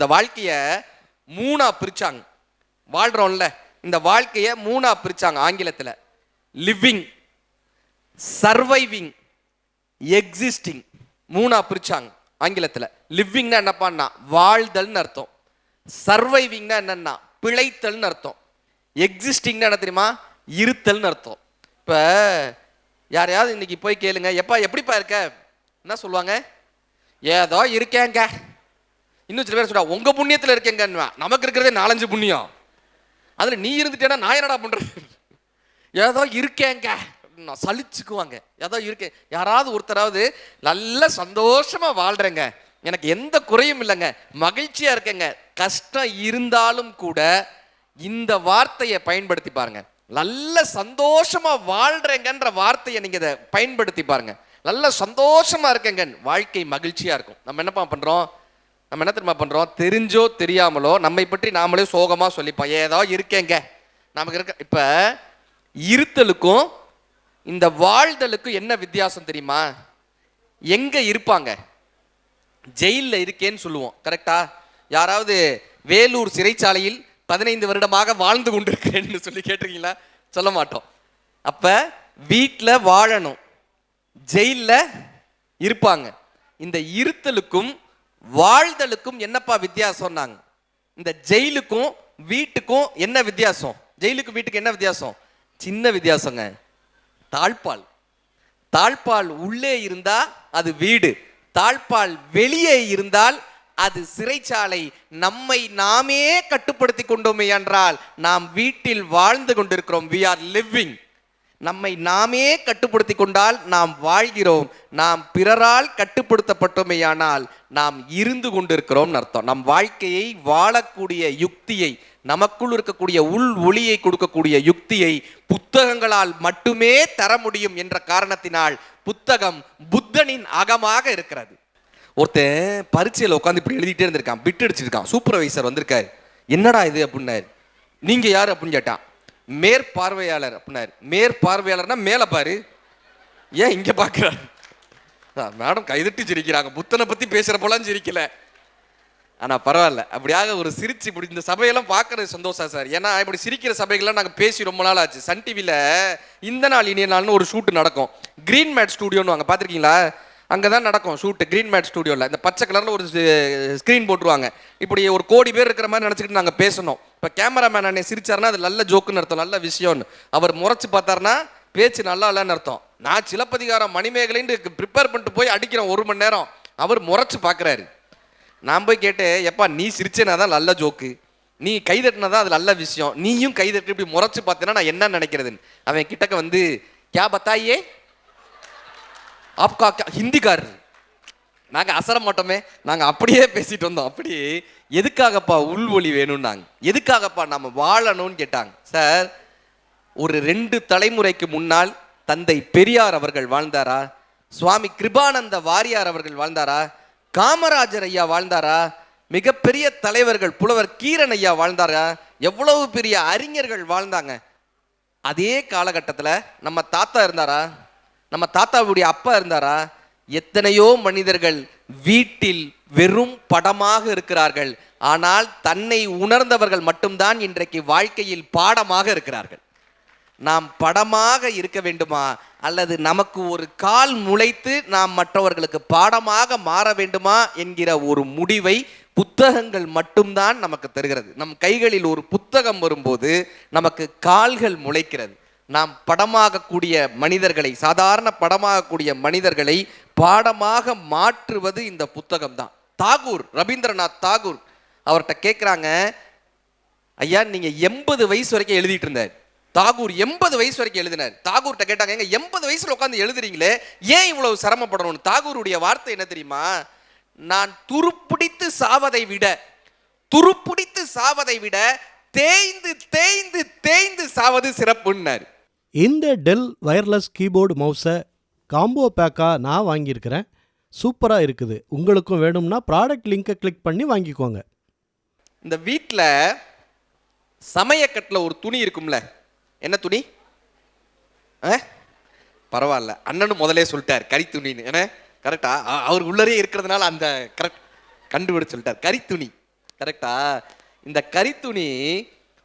இந்த வாழ்க்கையை மூணா பிரிச்சாங்க. வாழ்றோம்ல, இந்த வாழ்க்கையை மூணா பிரிச்சாங்க ஆங்கிலத்தில். Living, surviving, existing. மூணா பிரிச்சாங்க ஆங்கிலத்தில். லிவிங்னா என்னப்பான்னா வாழ்தல்னு அர்த்தம். சர்வைவிங்னா என்னன்னா பிழைத்தல்னு அர்த்தம். எக்ஸிஸ்டிங்னா என்ன தெரியுமா? இருத்தல்னு அர்த்தம். இப்போ யாரையாவது இன்னைக்கு போய் கேளுங்க, எப்பா எப்படிப்பா இருக்க, என்ன சொல்லுவாங்க? ஏதோ இருக்கேங்க. இன்னும் சில பேர் சொல்றா உங்க புண்ணியத்தில் இருக்கேங்க. நமக்கு இருக்கிறதே 4-5 புண்ணியம், அதுல நீ இருந்துட்டேன்னா நான் என்னடா பண்றது? ஏதோ இருக்கேங்க சலிச்சுக்குவாங்க. ஏதோ இருக்கேன். யாராவது ஒருத்தராவது நல்ல சந்தோஷமா வாழ்றேங்க, எனக்கு எந்த குறையும் இல்லைங்க, மகிழ்ச்சியா இருக்கேங்க, கஷ்டம் இருந்தாலும் கூட இந்த வார்த்தையை பயன்படுத்தி பாருங்க. நல்ல சந்தோஷமா வாழ்றேங்கன்ற வார்த்தையை நீங்க இதை பயன்படுத்தி பாருங்க. நல்ல சந்தோஷமா இருக்கேங்க, வாழ்க்கை மகிழ்ச்சியா இருக்கும். நம்ம என்னப்பா பண்றோம்? நம்ம என்ன தெரியுமா பண்றோம்? தெரிஞ்சோ தெரியாமலோ நம்மை பற்றி நாமளே சோகமா சொல்லிப்போம், ஏதோ இருக்கேங்க நமக்கு இருக்க. இப்ப இருத்தலுக்கும் இந்த வாழ்தலுக்கும் என்ன வித்தியாசம் தெரியுமா? எங்க இருப்பாங்க? ஜெயிலில் இருக்கேன்னு சொல்லுவோம், கரெக்டா? யாராவது வேலூர் சிறைச்சாலையில் 15 வருடமாக வாழ்ந்து கொண்டிருக்கிறேன்னு சொல்லி கேட்டிருக்கீங்களா? சொல்ல மாட்டோம். அப்ப வீட்டில் வாழணும், ஜெயிலில் இருப்பாங்க. இந்த இருத்தலுக்கும் வாழ்தலுக்கும் என்னப்பா வித்தியாசம்னாங்க? இந்த ஜெயிலுக்கும் வீட்டுக்கும் என்ன வித்தியாசம்? ஜெயிலுக்கும் வீட்டுக்கு என்ன வித்தியாசம்? சின்ன வித்தியாசங்க. தாழ்பால். தாழ்பால் உள்ளே இருந்தா அது வீடு, தாழ்பால் வெளியே இருந்தால் அது சிறைச்சாலை. நம்மை நாமே கட்டுப்படுத்தி கொண்டோமே என்றால் நாம் வீட்டில் வாழ்ந்து கொண்டிருக்கிறோம். we are living. நம்மை நாமே கட்டுப்படுத்தி கொண்டால் நாம் வாழ்கிறோம். நாம் பிறரால் கட்டுப்படுத்தப்பட்டோமேயானால் நாம் இருந்து கொண்டிருக்கிறோம் அர்த்தம். நம் வாழ்க்கையை வாழக்கூடிய யுக்தியை, நமக்குள் இருக்கக்கூடிய உள் ஒளியை கொடுக்கக்கூடிய யுக்தியை புத்தகங்களால் மட்டுமே தர முடியும் என்ற காரணத்தினால் புத்தகம் புத்தனின் அகமாக இருக்கிறது. ஒருத்தன் பரீட்சையில் உட்காந்து இப்படி எழுதிட்டே இருந்திருக்கான், பிட் அடிச்சிருக்கான். சூப்பர்வைசர் வந்திருக்காரு, என்னடா இது அப்படின்னாரு. நீங்க யாரு அப்படின்னு கேட்டான். மேற்பார்வையாளர் அப்படின்னாரு. மேற்பார்வையாளர்னா மேலே பாரு, ஏன் இங்க பாக்குறாரு? மேடம் கைதட்டி சிரிக்கிறாங்க. புத்தனை பத்தி பேசுற போலாம் சிரிக்கல, ஆனா பரவாயில்ல. அப்படியாக ஒரு சிரிச்சு இப்படி இந்த சபையெல்லாம் பார்க்கறது சந்தோஷம் சார். ஏன்னா இப்படி சிரிக்கிற சபைகள்லாம் நாங்கள் பேசி ரொம்ப நாள் ஆச்சு. சன் டிவியில் இந்த நாள் இனிய நாள்னு ஒரு ஷூட் நடக்கும். கிரீன் மேட் ஸ்டூடியோன்னு அங்கே பார்த்துருக்கீங்களா? அங்கே தான் நடக்கும் ஷூட்டு, கிரீன் மேட் ஸ்டூடியோவில். இந்த பச்சை கலரில் ஒரு ஸ்க்ரீன் போட்டுருவாங்க. இப்படி ஒரு 1 கோடி பேர் இருக்கிற மாதிரி நினச்சிக்கிட்டு நாங்கள் பேசணும். இப்போ கேமராமேன் அண்ணே சிரிச்சாருன்னா அது நல்ல ஜோக்குன்னு அர்த்தம், நல்ல விஷயம்னு. அவர் முறைச்சு பார்த்தாருன்னா பேச்சு நல்லா இல்லைன்னு அர்த்தம். நான் சிலப்பதிகாரம் மணிமேகலைன்னு ப்ரிப்பேர் பண்ணிட்டு போய் அடிக்கிறேன் 1 மணி நேரம், அவர் முறைச்சு பார்க்குறாரு. நான் போய் கேட்டேன், எப்பா நீ சிரிச்சேனா தான் நல்ல ஜோக்கு, நீ கைதட்டினா தான் அது நல்ல விஷயம், நீயும் கைதட்டி இப்படி முறைச்சு பார்த்தேன்னா நான் என்ன நினைக்கிறதுன்னு. அவன் கிட்டக்க வந்து கே பத்தாயே ஆப்கா ஹிந்திக்காரர். நாங்கள் அசர மாட்டோமே, நாங்கள் அப்படியே பேசிட்டு வந்தோம். அப்படி எதுக்காகப்பா உள்வொலி வேணும்னாங்க, எதுக்காகப்பா நம்ம வாழணும்னு கேட்டாங்க. சார், ஒரு 2 தலைமுறைக்கு முன்னால் தந்தை பெரியார் அவர்கள் வாழ்ந்தாரா? சுவாமி கிருபானந்த வாரியார் அவர்கள் வாழ்ந்தாரா? காமராஜர் ஐயா வாழ்ந்தாரா? மிகப்பெரிய தலைவர்கள் புலவர் கீரன் ஐயா வாழ்ந்தாரா? எவ்வளவு பெரிய அறிஞர்கள் வாழ்ந்தாங்க. அதே காலகட்டத்தில் நம்ம தாத்தா இருந்தாரா? நம்ம தாத்தாவுடைய அப்பா இருந்தாரா? எத்தனையோ மனிதர்கள் வீட்டில் வெறும் படமாக இருக்கிறார்கள். ஆனால் தன்னை உணர்ந்தவர்கள் மட்டும்தான் இன்றைக்கு வாழ்க்கையில் பாடமாக இருக்கிறார்கள். நாம் படமாக இருக்க வேண்டுமா, அல்லது நமக்கு ஒரு கால் முளைத்து நாம் மற்றவர்களுக்கு பாடமாக மாற வேண்டுமா என்கிற ஒரு முடிவை புத்தகங்கள் மட்டும்தான் நமக்கு தருகிறது. நம் கைகளில் ஒரு புத்தகம் வரும்போது நமக்கு கால்கள் முளைக்கிறது. நாம் படமாகக்கூடிய மனிதர்களை, சாதாரண படமாகக்கூடிய மனிதர்களை பாடமாக மாற்றுவது இந்த புத்தகம் தான். தாகூர், ரவீந்திரநாத் தாகூர், அவர்கிட்ட கேட்குறாங்க, ஐயா நீங்க 80 வயசு வரைக்கும் எழுதிட்டு இருந்தார். தாகூர் 80 வயசு வரைக்கும் எழுதினார். தாகூர்கிட்ட கேட்டாங்க, எங்க 80 வயசுல உட்காந்து எழுதுறீங்களே, ஏன் இவ்வளவு சிரமப்படணும்? தாகூருடைய வார்த்தை என்ன தெரியுமா? நான் துருப்பிடித்து சாவதை விட தேய்ந்து தேய்ந்து தேய்ந்து சாவது சிறப்புன்னார். இந்த டெல் வயர்லெஸ் கீபோர்டு மவுஸை காம்போ பேக்காக நான் வாங்கியிருக்கிறேன். சூப்பராக இருக்குது. உங்களுக்கும் வேணும்னா ப்ராடக்ட் லிங்கை கிளிக் பண்ணி வாங்கிக்கோங்க. இந்த வீட்டில் சமயக்கட்டில் ஒரு துணி இருக்கும்ல, என்ன துணி? பரவாயில்ல, அண்ணனும் முதலே சொல்லிட்டார் கறி துணின்னு. ஏன்னா கரெக்டா, அவர் உள்ளரே இருக்கிறதுனால அந்த கரெக்ட் கண்டுபிடிச்சு சொல்லிட்டார். கறி துணி. கரெக்டா? இந்த கரித்துணி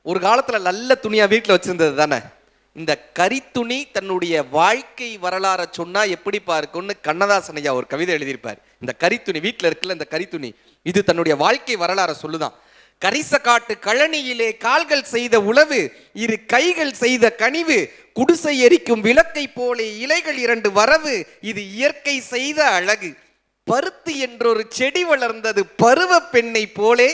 ஒரு காலத்துல நல்ல துணியா வீட்டுல வச்சிருந்தது தானே. இந்த கரித்துணி தன்னுடைய வாழ்க்கை வரலாற சொன்னா எப்படி இருக்கும்னு கண்ணதாசன் ஐயா ஒரு கவிதை எழுதியிருப்பார். இந்த கரித்துணி வீட்டுல இருக்குல்ல, இந்த கரித்துணி இது தன்னுடைய வாழ்க்கை வரலாற சொல்லுதான். கரிச காட்டு கழனியிலே கால்கள் செய்த உழவு, இரு கைகள் செய்த கனிவு, குடிசை எரிக்கும் விளக்கை போலே இலைகள் 2 வரவு, இது இயற்கை செய்த அழகு. பருத்தி என்றொரு செடி வளர்ந்தது பருவ பெண்ணை போலே,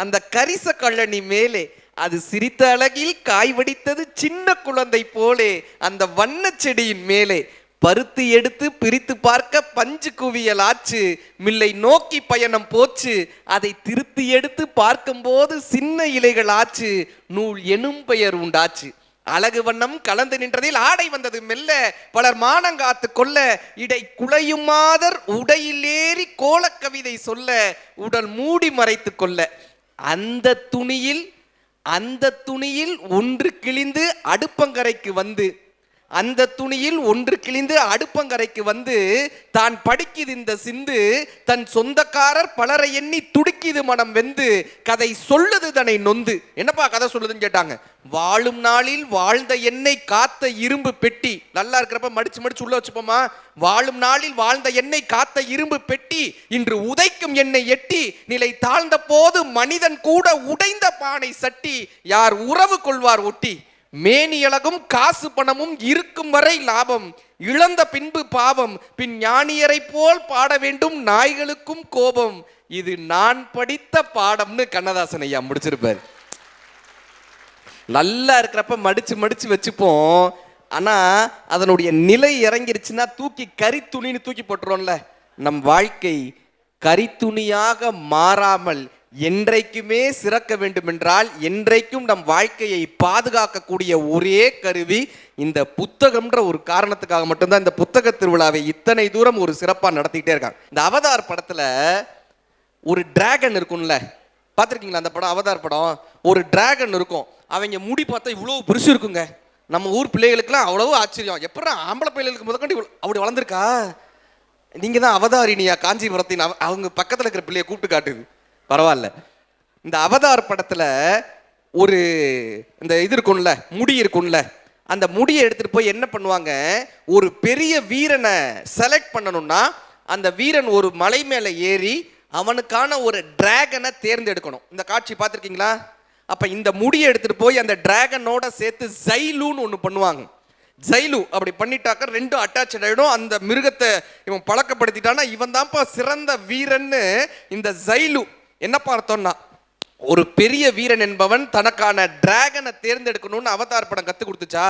அந்த கரிச கழனி மேலே அது சிரித்த அழகில் காய் வடித்தது சின்ன குழந்தை போலே, அந்த வண்ண செடியின் மேலே பருத்தி எடுத்து பிரித்து பார்க்க பஞ்சு குவியல் ஆச்சு, மில்லை நோக்கி பயணம் போச்சு, அதை திருத்தி எடுத்து பார்க்கும்போது சின்ன இலைகள் ஆச்சு, நூல் எனும் பெயர் உண்டாச்சு. அழகு வண்ணம் கலந்து நின்றதில் ஆடை வந்தது மெல்ல, பலர் மானங்காத்து கொல்ல, இடை குலையும் மாதர் உடையில் ஏறி கோல கவிதை சொல்ல, உடல் மூடி மறைத்து கொள்ள. அந்த துணியில் ஒன்று கிழிந்து அடுப்பங்கரைக்கு வந்து, அந்த துணியில் ஒன்று கிழிந்து அடுப்பங்கரைக்கு வந்து, தான் படிக்குது இந்த சிந்து, தன் சொந்தக்காரர் பலரை எண்ணி துடிக்குது மனம் வெந்து, கதை சொல்லுது தன்னை நொந்து. என்னப்பா கதை சொல்லுதுன்னு கேட்டாங்க. வாழும் நாளில் வாழ்ந்த எண்ணெய் காத்த இரும்பு பெட்டி. நல்லா இருக்கிறப்ப மடிச்சு உள்ள வச்சுப்போமா. வாழும் நாளில் வாழ்ந்த எண்ணெய் காத்த இரும்பு பெட்டி, இன்று உதைக்கும் எண்ணெய் எட்டி, நிலை தாழ்ந்த போது மனிதன் கூட உடைந்த பானை சட்டி, யார் உறவு கொள்வார் ஒட்டி. மேனியழகும் காசு பணமும் இருக்கும் வரை லாபம், இழந்த பின்பு பாவம், பின் ஞானியரை போல் பாட வேண்டும் நாய்களுக்கும் கோபம், இது நான் படித்த பாடம்னு கண்ணதாசன் ஐயா முடிச்சிருப்பாரு. நல்லா இருக்கிறப்ப மடிச்சு வச்சுப்போம். ஆனா அதனுடைய நிலை இறங்கிருச்சுன்னா தூக்கி கரித்துணின்னு தூக்கி போட்டுருவோம்ல. நம் வாழ்க்கை கரித்துணியாக மாறாமல் என்றைக்குமே சிறக்க வேண்டும் என்றால், என்றைக்கும் நம் வாழ்க்கையை பாதுகாக்கக்கூடிய ஒரே கருவி இந்த புத்தகம்ன்ற ஒரு காரணத்துக்காக மட்டும்தான் இந்த புத்தக திருவிழாவை இத்தனை தூரம் ஒரு சிறப்பாக நடத்திக்கிட்டே இருக்காங்க. இந்த அவதார் படத்துல ஒரு டிராகன் இருக்கும்ல, பார்த்துருக்கீங்களா அந்த படம்? அவதார் படம். ஒரு டிராகன் இருக்கும், அவங்க முடி பார்த்தா இவ்வளவு பெருசு இருக்குங்க. நம்ம ஊர் பிள்ளைகளுக்குலாம் அவ்வளவு ஆச்சரியம், எப்படா ஆம்பளை பிள்ளைகளுக்கு முதற்கொண்டு அப்படி வளர்ந்துருக்கா, நீங்க தான் அவதாரினியா காஞ்சிபுரத்தின், அவங்க பக்கத்தில் இருக்கிற பிள்ளைய கூப்பிட்டு காட்டுது. பரவாயில்ல. இந்த அவதார் படத்துல ஒரு இந்த இது இருக்கும்ல, முடி இருக்கும்ல, அந்த முடியை எடுத்துட்டு போய் என்ன பண்ணுவாங்க, ஒரு பெரிய வீரனை செலக்ட் பண்ணணும்னா அந்த வீரன் ஒரு மலை மேல ஏறி அவனுக்கான ஒரு டிராகனை தேர்ந்தெடுக்கணும். இந்த காட்சி பார்த்துருக்கீங்களா? அப்ப இந்த முடியை எடுத்துட்டு போய் அந்த டிராகனோட சேர்த்து ஜைலுன்னு ஒன்று பண்ணுவாங்க. ஜைலு அப்படி பண்ணிட்டாக்க 2 அட்டாச் ஆயிடும். அந்த மிருகத்தை இவன் பழக்கப்படுத்திட்டான்னா இவன் தான்ப்பா சிறந்த வீரன்னு. இந்த ஜைலு என்ன பார்த்தோம்னா, ஒரு பெரிய வீரன் என்பவன் தனக்கான டிராகனை தேர்ந்தெடுக்கணும்னு அவதார் படம் கத்து கொடுத்துச்சா,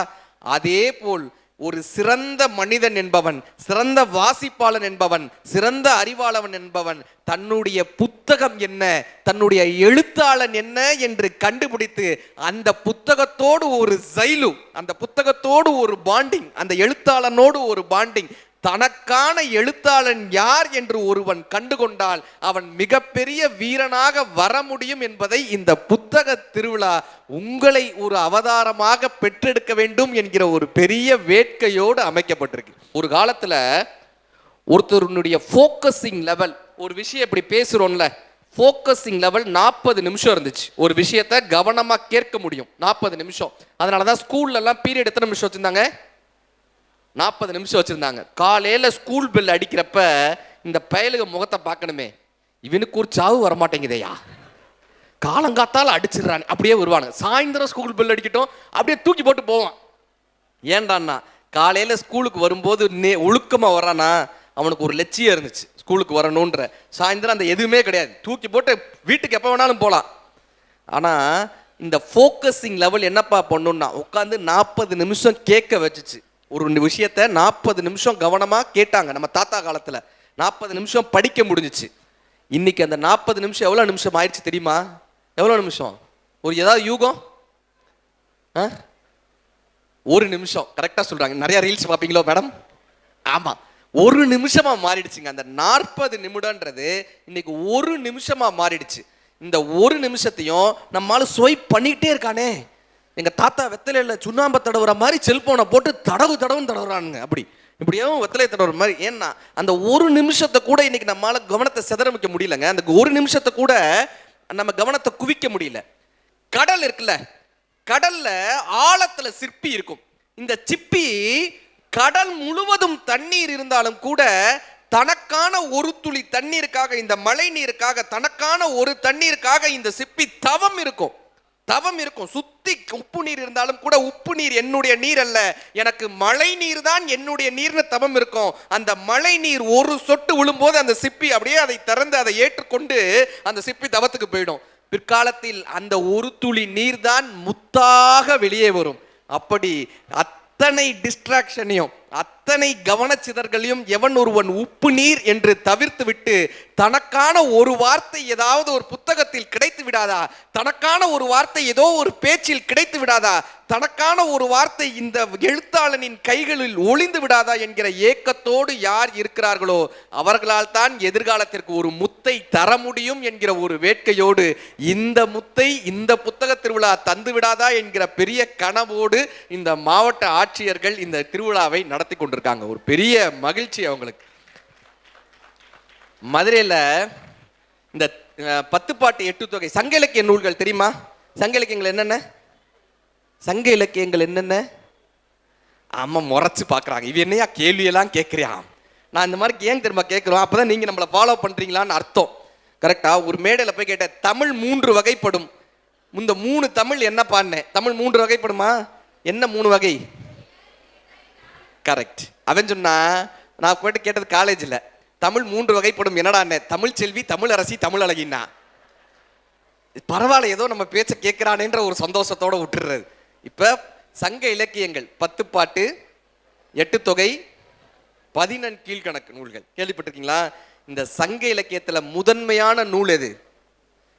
அதே போல் ஒரு சிறந்த மனிதன் என்பவன், சிறந்த வாசிப்பாளன் என்பவன், சிறந்த அறிவாளவன் என்பவன் தன்னுடைய புத்தகம் என்ன, தன்னுடைய எழுத்தாளன் என்ன என்று கண்டுபிடித்து அந்த புத்தகத்தோடு ஒரு ஜைலு, அந்த புத்தகத்தோடு ஒரு பாண்டிங், அந்த எழுத்தாளனோடு ஒரு பாண்டிங், தனக்கான எழுத்தாளன் யார் என்று ஒருவன் கண்டுகொண்டால் அவன் மிகப்பெரிய வீரனாக வர முடியும் என்பதை இந்த புத்தக திருவிழா உங்களை ஒரு அவதாரமாக பெற்றெடுக்க வேண்டும் என்கிற ஒரு பெரிய வேட்கையோடு அமைக்கப்பட்டிருக்கு. ஒரு காலத்துல ஒருத்தருடைய ஃபோக்கஸிங் லெவல், ஒரு விஷயம் இப்படி பேசுறோம்ல, ஃபோக்கஸிங் லெவல் 40 நிமிஷம் இருந்துச்சு. ஒரு விஷயத்தை கவனமா கேட்க முடியும் 40 நிமிஷம். அதனாலதான் ஸ்கூல்ல எல்லாம் பீரியட் எத்தனை நிமிஷம் வச்சிருந்தாங்க? 40 நிமிஷம் வச்சிருந்தாங்க. காலையில ஸ்கூல் பெல் அடிக்கிறப்ப இந்த பயலுக முகத்தை பார்க்கணுமே, இவனுக்கு ஒரு சாவு வரமாட்டேங்குதையா, காலங்காத்தால அடிச்சிடறான், அப்படியே வருவானுங்க. சாயந்தரம் ஸ்கூல் பெல் அடிக்கட்டும் அப்படியே தூக்கி போட்டு போவான். ஏன்டான்னா காலையில ஸ்கூலுக்கு வரும்போது ஒழுக்கமா வரானா, அவனுக்கு ஒரு லட்சியம் இருந்துச்சு ஸ்கூலுக்கு வரணுன்ற. சாயந்தரம் அந்த எதுவுமே கிடையாது, தூக்கி போட்டு வீட்டுக்கு எப்போ வேணாலும் போகலாம். ஆனா இந்த ஃபோக்கஸிங் லெவல் என்னப்பா பண்ணுன்னா, உட்காந்து 40 நிமிஷம் கேட்க வச்சுச்சு. ஒரு விஷயத்த 40 நிமிஷம் கவனமா கேட்டாங்க. நம்ம தாத்தா காலத்துல 40 நிமிஷம் படிக்க முடிஞ்சிச்சு. இன்னைக்கு அந்த 40 நிமிஷம் எவ்வளவு நிமிஷம் ஆயிடுச்சு தெரியுமா? எவ்வளவு நிமிஷம்? ஒரு ஏதாவது யூகம்? 1 நிமிஷம். கரெக்டா சொல்றாங்க. நிறைய ரீல்ஸ் பார்ப்பீங்களோ மேடம்? ஆமா, 1 நிமிஷமா மாறிடுச்சுங்க. அந்த 40 நிமிடம்ன்றது இன்னைக்கு 1 நிமிஷமா மாறிடுச்சு. இந்த 1 நிமிஷத்தையும் நம்மால ஸ்வைப் பண்ணிக்கிட்டே இருக்கானே. எங்க தாத்தா வெத்தலையில சுண்ணாம்பை தடவுற மாதிரி செல்போனை போட்டு தடவுன்னு தடவுறானுங்க. அப்படி இப்படியே வெத்தலையை தடவுற மாதிரி. ஏன்னா அந்த 1 நிமிஷத்தை கூட இன்னைக்கு நம்மளால கவனத்தை சிதறமிக்க முடியலங்க. அந்த 1 நிமிஷத்தை கூட நம்ம கவனத்தை குவிக்க முடியல. கடல் இருக்குல்ல, கடல்ல ஆழத்துல சிற்பி இருக்கும். இந்த சிப்பி கடல் முழுவதும் தண்ணீர் இருந்தாலும் கூட தனக்கான ஒரு துளி தண்ணீருக்காக, இந்த மழை நீருக்காக, தனக்கான ஒரு தண்ணீருக்காக இந்த சிப்பி தவம் இருக்கும். சுத்தி உப்பு நீர் இருந்தாலும் கூட உப்பு நீர் என்னுடைய நீர் அல்ல, எனக்கு மழை நீர் தான் என்னுடைய நீர்னு தவம் இருக்கும். அந்த மழை நீர் ஒரு சொட்டு விழும்போது அந்த சிப்பி அப்படியே அதை திறந்து அதை ஏற்றுக்கொண்டு அந்த சிப்பி தவத்துக்கு போயிடும். பிற்காலத்தில் அந்த ஒரு துளி நீர் தான் முத்தாக வெளியே வரும். அப்படி அத்தனை டிஸ்ட்ராக்ஷனையும் அத்தனை கவனச்சிதறலையும் எவன் ஒருவன் உப்பு நீர் என்று தவிர்த்து விட்டு தனக்கான ஒரு வார்த்தை ஏதாவது ஒரு புத்தகத்தில் கிடைத்து விடாதா, தனக்கான ஒரு வார்த்தை ஏதோ ஒரு பேச்சில் கிடைத்து விடாதா, தனக்கான ஒரு வார்த்தை இந்த எழுத்தாளனின் கைகளில் ஒளிந்து விடாதா என்கிற ஏக்கத்தோடு யார் இருக்கிறார்களோ அவர்களால் தான் எதிர்காலத்திற்கு ஒரு முத்தை தர முடியும் என்கிற ஒரு வேட்கையோடு இந்த முத்தை இந்த புத்தக திருவிழா தந்து விடாதா என்கிற பெரிய கனவோடு இந்த மாவட்ட ஆட்சியர்கள் இந்த திருவிழாவை நடத்தி கொண்டிருக்காங்க. ஒரு பெரிய மகிழ்ச்சி அவங்களுக்கு. மதுரையில் இந்த 10 பாட்டு 8 தொகை சங்க இலக்கிய நூல்கள் தெரியுமா? சங்க இலக்கியங்கள் என்னென்ன? சங்க இலக்கியங்கள் என்னென்ன? ஆமா, முறைச்சு பார்க்குறாங்க. இது என்னையா கேள்வியெல்லாம் கேட்குறியான்? நான் இந்த மாதிரி ஏன் திரும்ப கேட்குறோம், அப்போ தான் நீங்கள் நம்மளை ஃபாலோ பண்ணுறீங்களான்னு அர்த்தம். கரெக்டாக ஒரு மேடையில் போய் கேட்டேன், தமிழ் 3 வகைப்படும். இந்த 3 தமிழ் என்ன பாடினேன்? தமிழ் 3 வகைப்படுமா? என்ன 3 வகை? கரெக்ட். அவன் சொன்னா, நான் போயிட்டு கேட்டது காலேஜில், தமிழ் 3 வகைப்படும் என்னடான்னு. தமிழ் செல்வி, தமிழ் அரசி, தமிழ் அழகின்னா. பரவாயில்ல, ஏதோ நம்ம பேச்ச கேட்கிறானேன்ற ஒரு சந்தோஷத்தோட விட்டுறது. இப்ப சங்க இலக்கியங்கள் 10 பாட்டு 8 தொகை 14 கீழ்கணக்கு நூல்கள் கேள்விப்பட்டிருக்கீங்களா? இந்த சங்க இலக்கியத்துல முதன்மையான நூல் எது?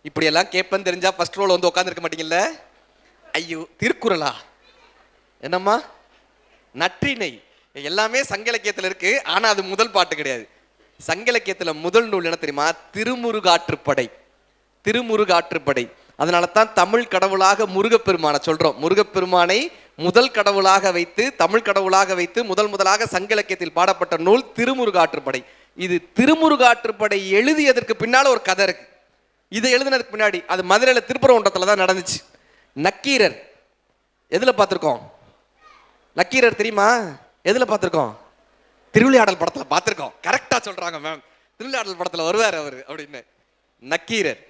இப்படி எல்லாம் கேட்பேன்னு தெரிஞ்சா ஃபர்ஸ்ட் ரோல வந்து உட்காந்துருக்க மாட்டீங்கல்ல. ஐயோ, திருக்குறளா? என்னம்மா? நற்றிணை. எல்லாமே சங்க இலக்கியத்துல இருக்கு, ஆனா அது முதல் பாட்டு கிடையாது. சங்க இலக்கியத்துல முதல் நூல் என்ன தெரியுமா? திருமுருகாற்றுப்படை. திருமுருகாற்றுப்படை. அதனால தான் தமிழ் கடவுளாக முருகப்பெருமானை சொல்றோம். முருகப்பெருமானை முதல் கடவுளாக வைத்து, தமிழ் கடவுளாக வைத்து முதலாக சங்க இலக்கியத்தில் பாடப்பட்ட நூல் திருமுருகாற்றுப்படை. இது திருமுருகாற்றுப்படை எழுதியதற்கு பின்னால ஒரு கதை இருக்கு. இதை எழுதினதுக்கு பின்னாடி அது மதுரையில் திருப்பரங்குன்றத்துல தான் நடந்துச்சு. நக்கீரர் எதுல பார்த்திருக்கோம்? நக்கீரர் தெரியுமா? எதுல பார்த்திருக்கோம்? திருவிளையாடல் படத்துல பார்த்திருக்கோம். கரெக்டா சொல்றாங்க மேம், திருவிளையாடல் படத்துல வருவார் அவரு அப்படின்னு. நக்கீரர்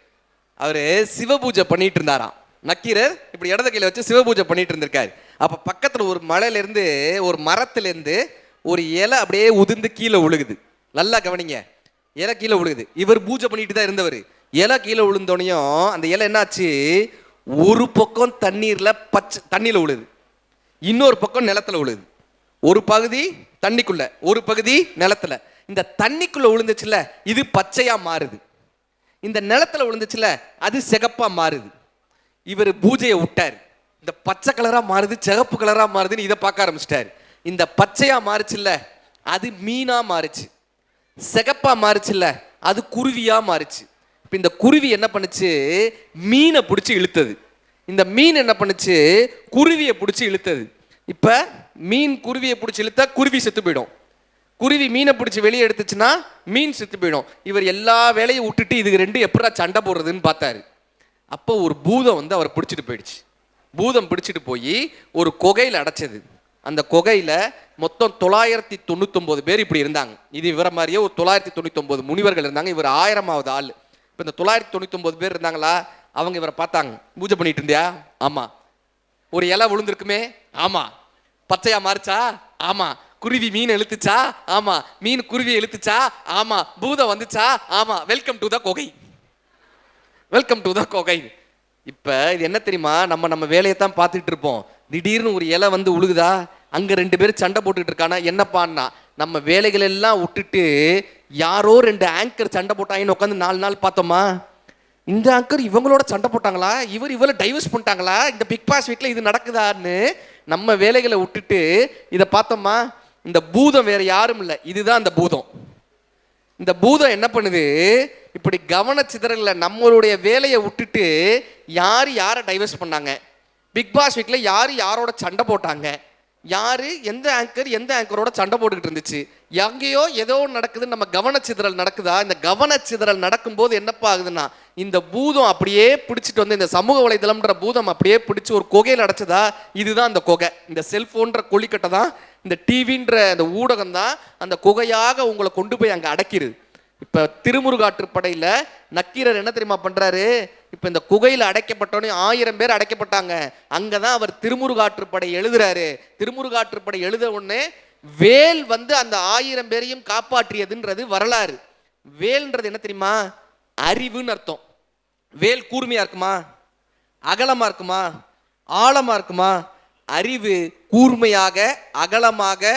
அவரு சிவபூஜை பண்ணிட்டு இருந்தாராம். நக்கீரர் இப்படி இடது கையில வச்சு சிவபூஜை பண்ணிட்டு இருந்திருக்காரு. அப்ப பக்கத்துல ஒரு மலையில இருந்து, ஒரு மரத்துல இருந்து ஒரு இலை அப்படியே உதிர்ந்து கீழே விழுகுது. நல்லா கவனிங்க, இலை கீழே விழுகுது. இவர் பூஜை பண்ணிட்டு தான் இருந்தவர். இலை கீழே விழுந்தோனையும் அந்த இலை என்னாச்சு, ஒரு பக்கம் தண்ணீர்ல தண்ணியில விழுது, இன்னொரு பக்கம் நிலத்துல விழுது. ஒரு பகுதி தண்ணிக்குள்ள, ஒரு பகுதி நிலத்துல. இந்த தண்ணிக்குள்ள விழுந்துச்சுல, இது பச்சையா மாறுது. இந்த நிலத்துல விழுந்துச்சுல, அது சிகப்பா மாறுது. இவர் பூஜையை விட்டார். இந்த பச்சை கலரா மாறுது, சிகப்பு கலரா மாறுதுன்னு இதை பார்க்க ஆரம்பிச்சிட்டாரு. இந்த பச்சையா மாறுச்சுல்ல, அது மீனா மாறுச்சு. சிகப்பா மாறுச்சுல்ல, அது குருவியா மாறுச்சு. இப்ப இந்த குருவி என்ன பண்ணுச்சு? மீனை பிடிச்சி இழுத்தது. இந்த மீன் என்ன பண்ணுச்சு? குருவியை பிடிச்சி இழுத்தது. இப்ப மீன் குருவியை பிடிச்சி இழுத்தா குருவி செத்து போயிடும். குருவி மீனை பிடிச்சி வெளியே எடுத்துச்சுன்னா மீன் செத்து போயிடும். இவர் எல்லா வேலையும் விட்டுட்டு இதுக்கு ரெண்டு எப்படா சண்டை போடுறதுன்னு பார்த்தாரு. அப்போ ஒரு பூதம் வந்து அவர் பிடிச்சிட்டு போயிடுச்சு. பூதம் பிடிச்சிட்டு போய் ஒரு குகையில் அடைச்சது. அந்த குகையில மொத்தம் 999 பேர் இப்படி இருந்தாங்க. இது இவர மாதிரியே ஒரு 999 முனிவர்கள் இருந்தாங்க. இவர் 1000வது ஆள். இப்போ இந்த 999 பேர் இருந்தாங்களா, அவங்க இவரை பார்த்தாங்க. பூஜை பண்ணிட்டு இருந்தியா? ஆமா. ஒரு இலை விழுந்திருக்குமே? ஆமா. பச்சையா மாறுச்சா? ஆமா. குருவி மீன் இழுத்துச்சா? ஆமா. மீன் குருவி இழுத்துச்சா? ஆமா. பூதம் வந்துச்சா? ஆமா. வெல்கம் டு த குகை, வெல்கம் டு த குகை. இப்ப இது என்ன தெரியுமா, நம்ம வேலையை தான் பார்த்துட்டு இருப்போம். திடீர்னு ஒரு இலை வந்து உழுகுதா, அங்க 2 பேர் சண்டை போட்டுட்டு இருக்கானா, என்னப்பான்னா நம்ம வேலைகள் எல்லாம் விட்டுட்டு யாரோ 2 ஆங்கர் சண்டை போட்டாங்கன்னு உட்காந்து 4 நாள் பார்த்தோமா. இந்த ஆங்கர் இவங்களோட சண்டை போட்டாங்களா, இவரை டைவர்ஸ் பண்ணிட்டாங்களா, இந்த பிக் பாஸ் வீட்டில் இது நடக்குதான்னு நம்ம வேலைகளை விட்டுட்டு இதை பார்த்தோமா. இந்த பூதம் வேற யாரும் இல்லை, இதுதான் அந்த பூதம். இந்த பூதம் என்ன பண்ணுது, இப்படி கவனச்சிதறல நம்மளுடைய வேலையை விட்டுட்டு யார் யாரை டைவர்ஸ் பண்ணாங்க, பிக் பாஸ் வீட்டில் யார் யாரோட சண்டை போட்டாங்க, யாரு எந்த ஆங்கரோட சண்டை போட்டுக்கிட்டு இருந்துச்சு, எங்கேயோ ஏதோ நடக்குது, நம்ம கவனச்சிதறல் நடக்குதா? இந்த கவனச்சிதறல் நடக்கும்போது என்னப்பா ஆகுதுன்னா, இந்த பூதம் அப்படியே பிடிச்சிட்டு வந்து, இந்த சமூக வலைதளம்ன்ற பூதம் அப்படியே பிடிச்சி ஒரு குகையில் அடைச்சதா? இதுதான் அந்த குகை. இந்த செல்போன்ற கொல்லிக்கட்டை தான், இந்த டிவின்ற அந்த ஊடகம் தான் அந்த குகையாக உங்களை கொண்டு போய் அங்கே அடைக்கிறது. இப்ப திருமுருகாற்றுப்படையில நக்கீரர் என்ன தெரியுமா பண்றாரு? இப்ப இந்த குகையில அடைக்கப்பட்டோன்னே 1000 பேர் அடைக்கப்பட்டாங்க. அங்கதான் அவர் திருமுருகாற்றுப்படை எழுதுறாரு. திருமுருகாற்றுப்படை எழுத உடனே வேல் வந்து அந்த 1000 பேரையும் காப்பாற்றியதுன்றது வரலாறு. வேல்ன்றது என்ன தெரியுமா? அறிவுன்னு அர்த்தம். வேல் கூர்மையா இருக்குமா? அகலமா இருக்குமா? ஆழமா இருக்குமா? அறிவு கூர்மையாக, அகலமாக,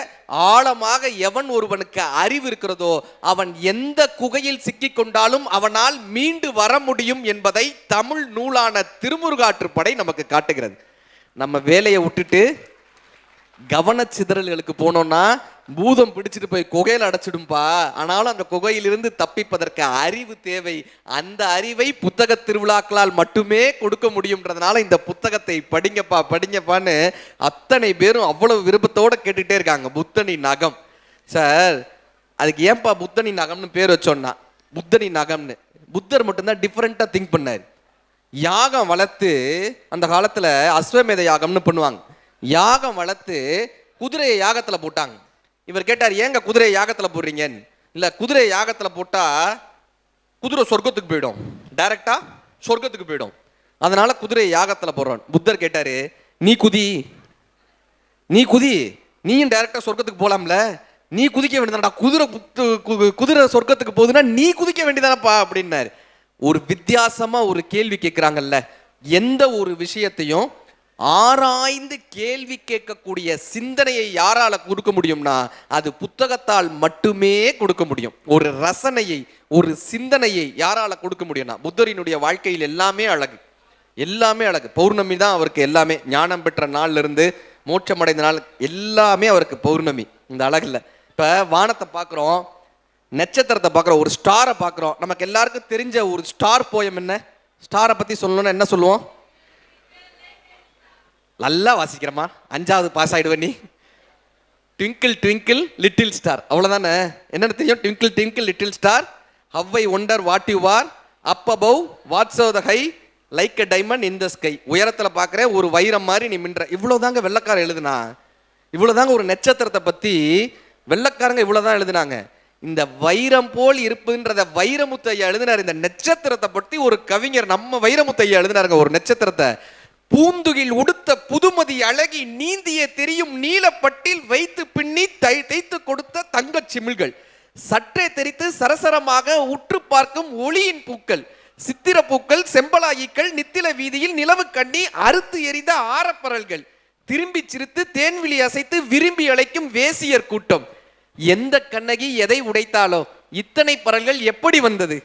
ஆழமாக எவன் ஒருவனுக்கு அறிவு இருக்கிறதோ அவன் எந்த குகையில் சிக்கிக் கொண்டாலும் அவனால் மீண்டு வர முடியும் என்பதை தமிழ் நூலான திருமுருகாற்றுப்படை நமக்கு காட்டுகிறது. நம்ம வேலையை விட்டுட்டு கவனச்சிதறல்களுக்கு போனோம்னா பூதம் பிடிச்சிட்டு போய் குகையில் அடைச்சிடும்பா. ஆனாலும் அந்த குகையிலிருந்து தப்பிப்பதற்கு அறிவு தேவை. அந்த அறிவை புத்தக திருவிழாக்களால் மட்டுமே கொடுக்க முடியும்ன்றதுனால இந்த புத்தகத்தை படிங்கப்பான்னு அத்தனை பேரும் அவ்வளவு விருப்பத்தோடு கேட்டுகிட்டே இருக்காங்க. புத்தனி நகம் சார், அதுக்கு ஏன்பா புத்தனி நகம்னு பேர் வச்சோன்னா, புத்தனி நகம்னு புத்தர் மட்டும்தான் டிஃப்ரெண்ட்டாக திங்க் பண்ணார். யாகம் வளர்த்து அந்த காலத்தில் அஸ்வமேத யாகம்னு பண்ணுவாங்க. யாகம் வளர்த்து குதிரையை யாகத்தில் போட்டாங்க. இவர் கேட்டார், ஏங்க குதிரையை யாகத்தில் போடுறீங்கன்னு. இல்லை, குதிரையை யாகத்தில் போட்டால் குதிரை சொர்க்கத்துக்கு போயிடும், டைரக்டா சொர்க்கத்துக்கு போயிடும், அதனால குதிரையை யாகத்தில் போடுறோம். புத்தர் கேட்டாரு, நீ குதி, நீயும் டைரக்டா சொர்க்கத்துக்கு போலாம்ல, நீ குதிக்க வேண்டியதானடா, குதிரை சொர்க்கத்துக்கு போகுதுன்னா நீ குதிக்க வேண்டியதானப்பா அப்படின்னாரு. ஒரு வித்தியாசமா ஒரு கேள்வி கேட்கிறாங்கல்ல, எந்த ஒரு விஷயத்தையும் ஆராய்ந்து கேள்வி கேட்கக்கூடிய சிந்தனையை யாரால கொடுக்க முடியும்னா அது புத்தகத்தால் மட்டுமே கொடுக்க முடியும். ஒரு ரசனையை, ஒரு சிந்தனையை யாரால கொடுக்க முடியும்னா, புத்தரினுடைய வாழ்க்கையில் எல்லாமே அழகு, எல்லாமே அழகு. பௌர்ணமி தான் அவருக்கு எல்லாமே. ஞானம் பெற்ற நாள்ல இருந்து மோட்சமடைந்த நாள் எல்லாமே அவருக்கு பௌர்ணமி. இந்த அழகுல இப்ப வானத்தை பார்க்குறோம், நட்சத்திரத்தை பார்க்குறோம், ஒரு ஸ்டாரை பார்க்குறோம். நமக்கு எல்லாருக்கும் தெரிஞ்ச ஒரு ஸ்டார் போயம் என்ன? ஸ்டாரை பத்தி சொல்லணும்னா என்ன சொல்லுவோம்? நல்லா வாசிக்கிறமா, 5வது பாஸ் ஆயிடுவ நீ. ட்விங்கிள் ட்விங்கிள் லிட்டில் ஸ்டார், அவ்வளோதானே. என்னென்ன தெரியும்? Twinkle twinkle little star, how I wonder what you are, up above வாட்ஸ் so the high, like a diamond in the sky. உயரத்தில் பார்க்குற ஒரு வைரம் மாதிரி நீ மின்ற. இவ்வளோதாங்க வெள்ளக்காரன் எழுதுனா, இவ்வளோதாங்க ஒரு நட்சத்திரத்தை பற்றி வெள்ளக்காரங்க இவ்வளோதான் எழுதுனாங்க. இந்த வைரம் போல் இருப்புன்றத வைரமுத்து ஐயா எழுதினார். இந்த நட்சத்திரத்தை பற்றி ஒரு கவிஞர் நம்ம வைரமுத்து ஐயா எழுதினாருங்க ஒரு நட்சத்திரத்தை. பூந்துகில் உடுத்த புதுமதி அழகி நீந்திய தெரியும் நீலப்பட்டில் வைத்து பின்னி தைத்து கொடுத்த தங்கச் சிமிழ்கள், சற்றே தெரித்து சரசரமாக உற்று பார்க்கும் ஒளியின் பூக்கள், சித்திர பூக்கள், செம்பலாயிக்கள், நித்தில வீதியில் நிலவு கண்ணி அறுத்து எரிந்த ஆரப்பரல்கள், திரும்பி சிரித்து தேன்விழி அசைத்து விரும்பி அழைக்கும் வேசியர் கூட்டம். எந்த கண்ணகி எதை உடைத்தாலோ இத்தனை பரல்கள் எப்படி வந்தது?